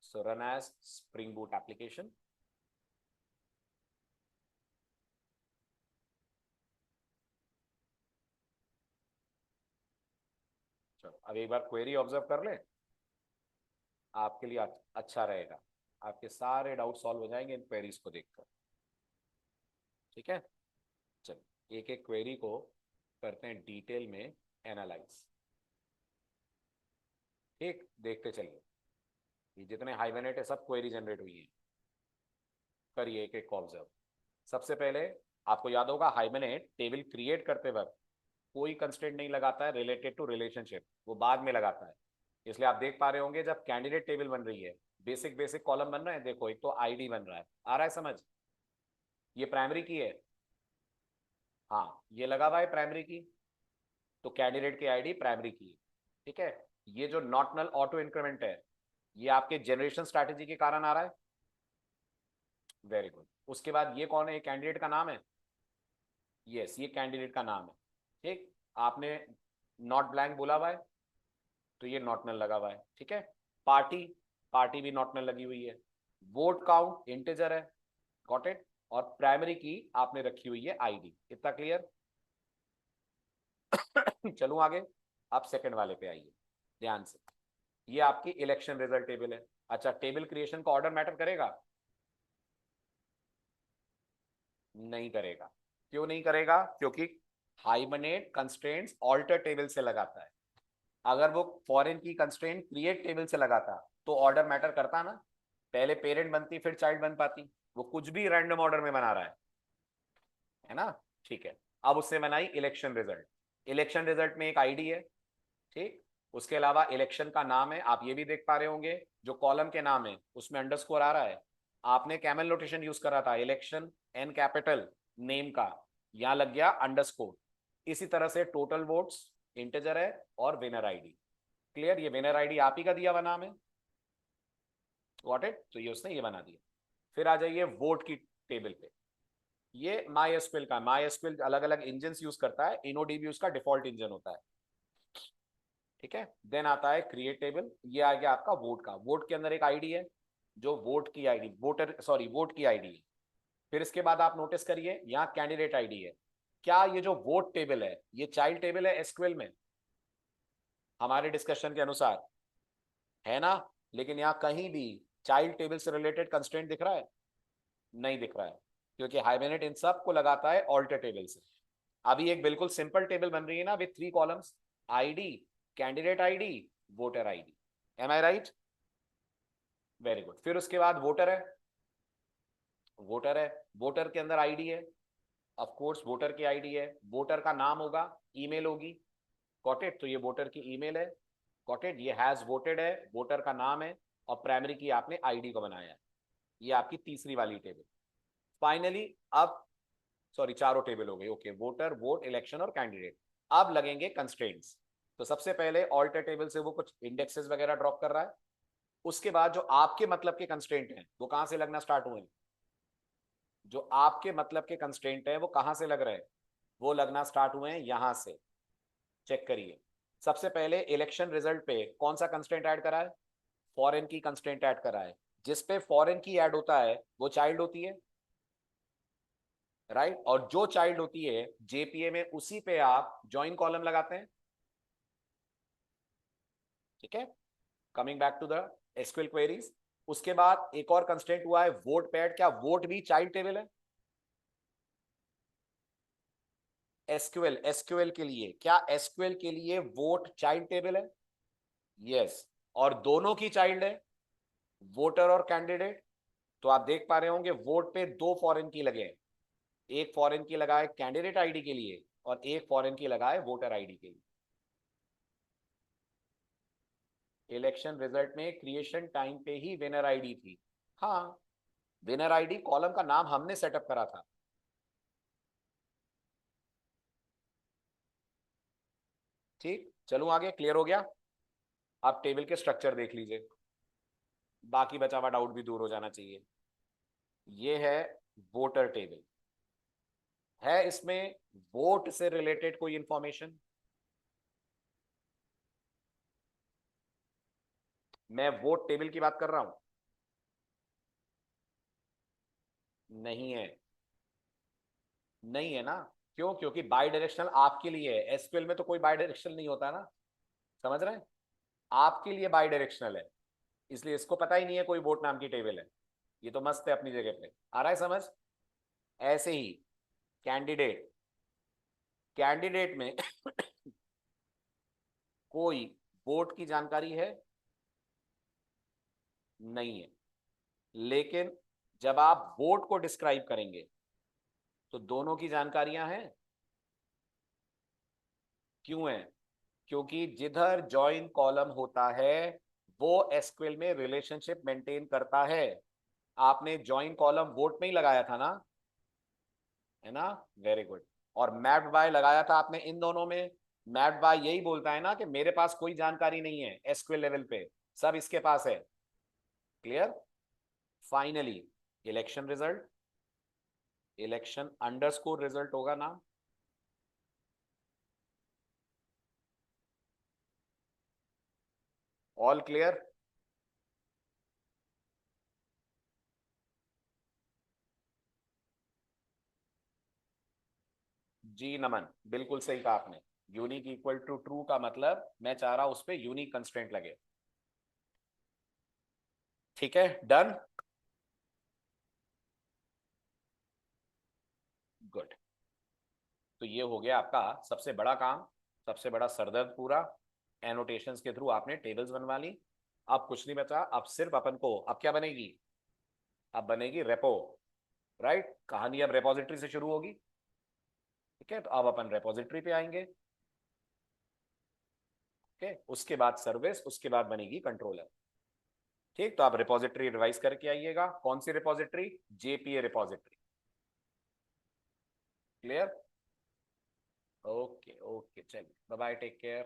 So run as spring boot application. चलो अब एक बार क्वेरी ऑब्जर्व कर ले, आपके लिए अच्छा रहेगा, आपके सारे डाउट सॉल्व हो जाएंगे इन क्वेरीज को देखकर। ठीक है, चलो एक एक क्वेरी को करते हैं डिटेल में एनालाइज। ठीक, देखते चलिए, ये जितने हाइवेनेट है सब क्वेरी जनरेट हुई है, करिए एक एक को ऑब्जर्व। सबसे पहले आपको याद होगा हाइवेनेट टेबल क्रिएट करते वक्त कोई कंस्ट्रेंट नहीं लगाता है रिलेटेड टू रिलेशनशिप, वो बाद में लगाता है। इसलिए आप देख पा रहे होंगे जब कैंडिडेट टेबल बन रही है, बेसिक बेसिक कॉलम बन रहे हैं, देखो एक तो आईडी बन रहा है, आ रहा है समझ? ये प्राइमरी की है, हाँ ये लगा हुआ है प्राइमरी की, तो कैंडिडेट की आईडी प्राइमरी की है। ठीक है, ये जो नॉट नल ऑटो इंक्रीमेंट है ये आपके जनरेशन स्ट्रैटेजी के कारण आ रहा है। Very good. उसके बाद ये कौन है? कैंडिडेट का नाम है, यस ये कैंडिडेट का नाम है। ठीक, आपने नॉट ब्लैंक बोला हुआ है तो ये नॉट नल लगा हुआ है। ठीक है, पार्टी, पार्टी भी नॉट नल लगी हुई है। वोट काउंट इंटीजर है, गॉट इट। और प्राइमरी की आपने रखी हुई है आईडी। इतना क्लियर? चलूं आगे, अब सेकंड वाले पे आइए ध्यान से। ये आपकी इलेक्शन रिजल्ट टेबल है। अच्छा, टेबल क्रिएशन का ऑर्डर मैटर करेगा? नहीं करेगा। क्यों नहीं करेगा? क्योंकि हाइबरनेट कंस्ट्रेंट्स ऑल्टर टेबल से लगाता है। अगर वो फॉरेन की कंस्ट्रेंट क्रिएट टेबल से लगाता तो ऑर्डर मैटर करता ना, पहले पेरेंट बनती फिर चाइल्ड बन पाती। वो कुछ भी रैंडम ऑर्डर में बना रहा है ना। ठीक है, अब उससे बनाई इलेक्शन रिजल्ट। इलेक्शन रिजल्ट में एक आईडी है, ठीक, उसके अलावा इलेक्शन का नाम है, आप ये भी देख पा रहे होंगे जो कॉलम के नाम है उसमें अंडरस्कोर आ रहा है। आपने कैमल नोटेशन यूज करा था इलेक्शन एन कैपिटल नेम का, यहां लग गया अंडरस्कोर। इसी तरह से टोटल वोट्स इंटीजर है और विनर आईडी। क्लियर? ये विनर आईडी आप ही का दिया हुआ नाम है, गॉट इट। तो ये उसने ये बना दिया। फिर आ जाइए वोट की टेबल पे। ये माई एसक्यूएल का, माई एसक्यूएल अलग अलग इंजन यूज करता है, इनोडीबी उसका डिफॉल्ट इंजन होता है। ठीक है, देन आता है क्रिएट टेबल। ये आ गया आपका वोट का। वोट के अंदर एक आईडी है जो वोट की आईडी, वोट की आईडी है। फिर इसके बाद आप नोटिस करिए यहाँ कैंडिडेट आईडी है। क्या ये जो वोट टेबल है ये चाइल्ड टेबल है एसक्यूएल में? हमारे डिस्कशन के अनुसार है ना, लेकिन यहाँ कहीं भी चाइल्ड टेबल से रिलेटेड कंस्ट्रेंट दिख रहा है? नहीं दिख रहा है, क्योंकि हाइबरनेट इन सब को लगाता है ऑल्टर टेबल से। अभी एक बिल्कुल सिंपल टेबल बन रही है ना with 3 columns, ID, candidate ID, voter ID. Am I right? Very good. फिर उसके बाद वोटर है, वोटर है, वोटर के अंदर आईडी है, ऑफ कोर्स वोटर की आईडी है, वोटर का नाम होगा, ईमेल होगी, गॉट इट। तो ये वोटर की ईमेल है, गॉट इट। ये हैज वोटेड है, वोटर का नाम है, और प्राइमरी की आपने आईडी को बनाया है। ये आपकी तीसरी वाली टेबल। फाइनली अब सॉरी चारों टेबल हो गई, ओके, वोटर, वोट, इलेक्शन और कैंडिडेट। अब लगेंगे कंस्ट्रेंट्स। तो सबसे पहले ऑल्टर टेबल से वो कुछ इंडेक्सेस वगैरह ड्रॉप कर रहा है। उसके बाद जो आपके मतलब के कंस्ट्रेंट हैं वो कहां से लगना स्टार्ट हुए? जो आपके मतलब के कंस्ट्रेंट है वो कहां से लग रहे हैं? वो लगना स्टार्ट हुए हैं यहां से। चेक करिए, सबसे पहले इलेक्शन रिजल्ट पे कौन सा कंस्ट्रेंट ऐड करा है? फॉरेन की कंस्ट्रेंट ऐड करा है। जिस पे फॉरेन की ऐड होता है वो चाइल्ड होती है, राइट। और जो चाइल्ड होती है जेपीए में उसी पे आप ज्वाइन कॉलम लगाते हैं। ठीक है, coming back to the SQL queries. उसके बाद एक और कंस्ट्रेंट हुआ है वोट पैड। क्या वोट भी चाइल्ड टेबल है? एसक्यूएल, एसक्यूएल के लिए, क्या एसक्यूएल के लिए वोट चाइल्ड टेबल है? यस। और दोनों की चाइल्ड है, वोटर और कैंडिडेट। तो आप देख पा रहे होंगे वोट पे 2 फॉरेन की लगे हैं, एक फॉरेन की लगा है कैंडिडेट आईडी के लिए और एक फॉरेन की लगा है वोटर आईडी के लिए। इलेक्शन रिजल्ट में क्रिएशन टाइम पे ही विनर आईडी थी, हाँ विनर आईडी कॉलम का नाम हमने सेटअप करा था। ठीक, चलूं आगे, क्लियर हो गया? आप टेबल के स्ट्रक्चर देख लीजिए, बाकी बचा हुआ डाउट भी दूर हो जाना चाहिए। ये है वोटर टेबल, है इसमें वोट से रिलेटेड कोई इंफॉर्मेशन? मैं वोट टेबल की बात कर रहा हूं, नहीं है, नहीं है ना। क्यों? क्योंकि बाई डायरेक्शनल आपके लिए है, एसक्यूएल में तो कोई बाई डायरेक्शनल नहीं होता ना, समझ रहे हैं? आपके लिए बाई डायरेक्शनल है, इसलिए इसको पता ही नहीं है कोई वोट नाम की टेबल है। ये तो मस्त है अपनी जगह पे, आ रहा है समझ? ऐसे ही कैंडिडेट, कैंडिडेट में कोई वोट की जानकारी है नहीं है, लेकिन जब आप वोट को डिस्क्राइब करेंगे तो दोनों की जानकारियां हैं। क्यों है? क्योंकि जिधर जॉइन कॉलम होता है वो एसक्यूएल में रिलेशनशिप मेंटेन करता है। आपने जॉइन कॉलम वोट में ही लगाया था ना, है ना? Very good. और मैप्ड बाय लगाया था आपने इन दोनों में। मैप्ड बाय यही बोलता है ना कि मेरे पास कोई जानकारी नहीं है एसक्यूएल लेवल पे, सब इसके पास है। Clear? Finally election result, election underscore result होगा ना। All clear? जी नमन, बिल्कुल सही कहा आपने। यूनिक इक्वल टू ट्रू का मतलब मैं चाह रहा हूं उस पर यूनिक कंस्ट्रेंट लगे। ठीक है, डन, गुड। तो ये हो गया आपका सबसे बड़ा काम, सबसे बड़ा सरदर्द पूरा। एनोटेशंस के थ्रू आपने टेबल्स बनवा ली। अब कुछ नहीं बचा, अब सिर्फ अपन को अब क्या बनेगी? अब बनेगी रेपो, राइट? कहानी अब रेपोजिटरी से शुरू होगी। ठीक है, तो अब अपन रेपोजिटरी पे आएंगे। ओके, उसके बाद सर्विस, उसके बाद बनेगी कंट्रोलर। ठीक, तो आप रिपोजिटरी रिवाइज करके आइएगा। कौन सी repository? JPA repository. Clear? Okay okay, चलिए बाय बाय, टेक केयर।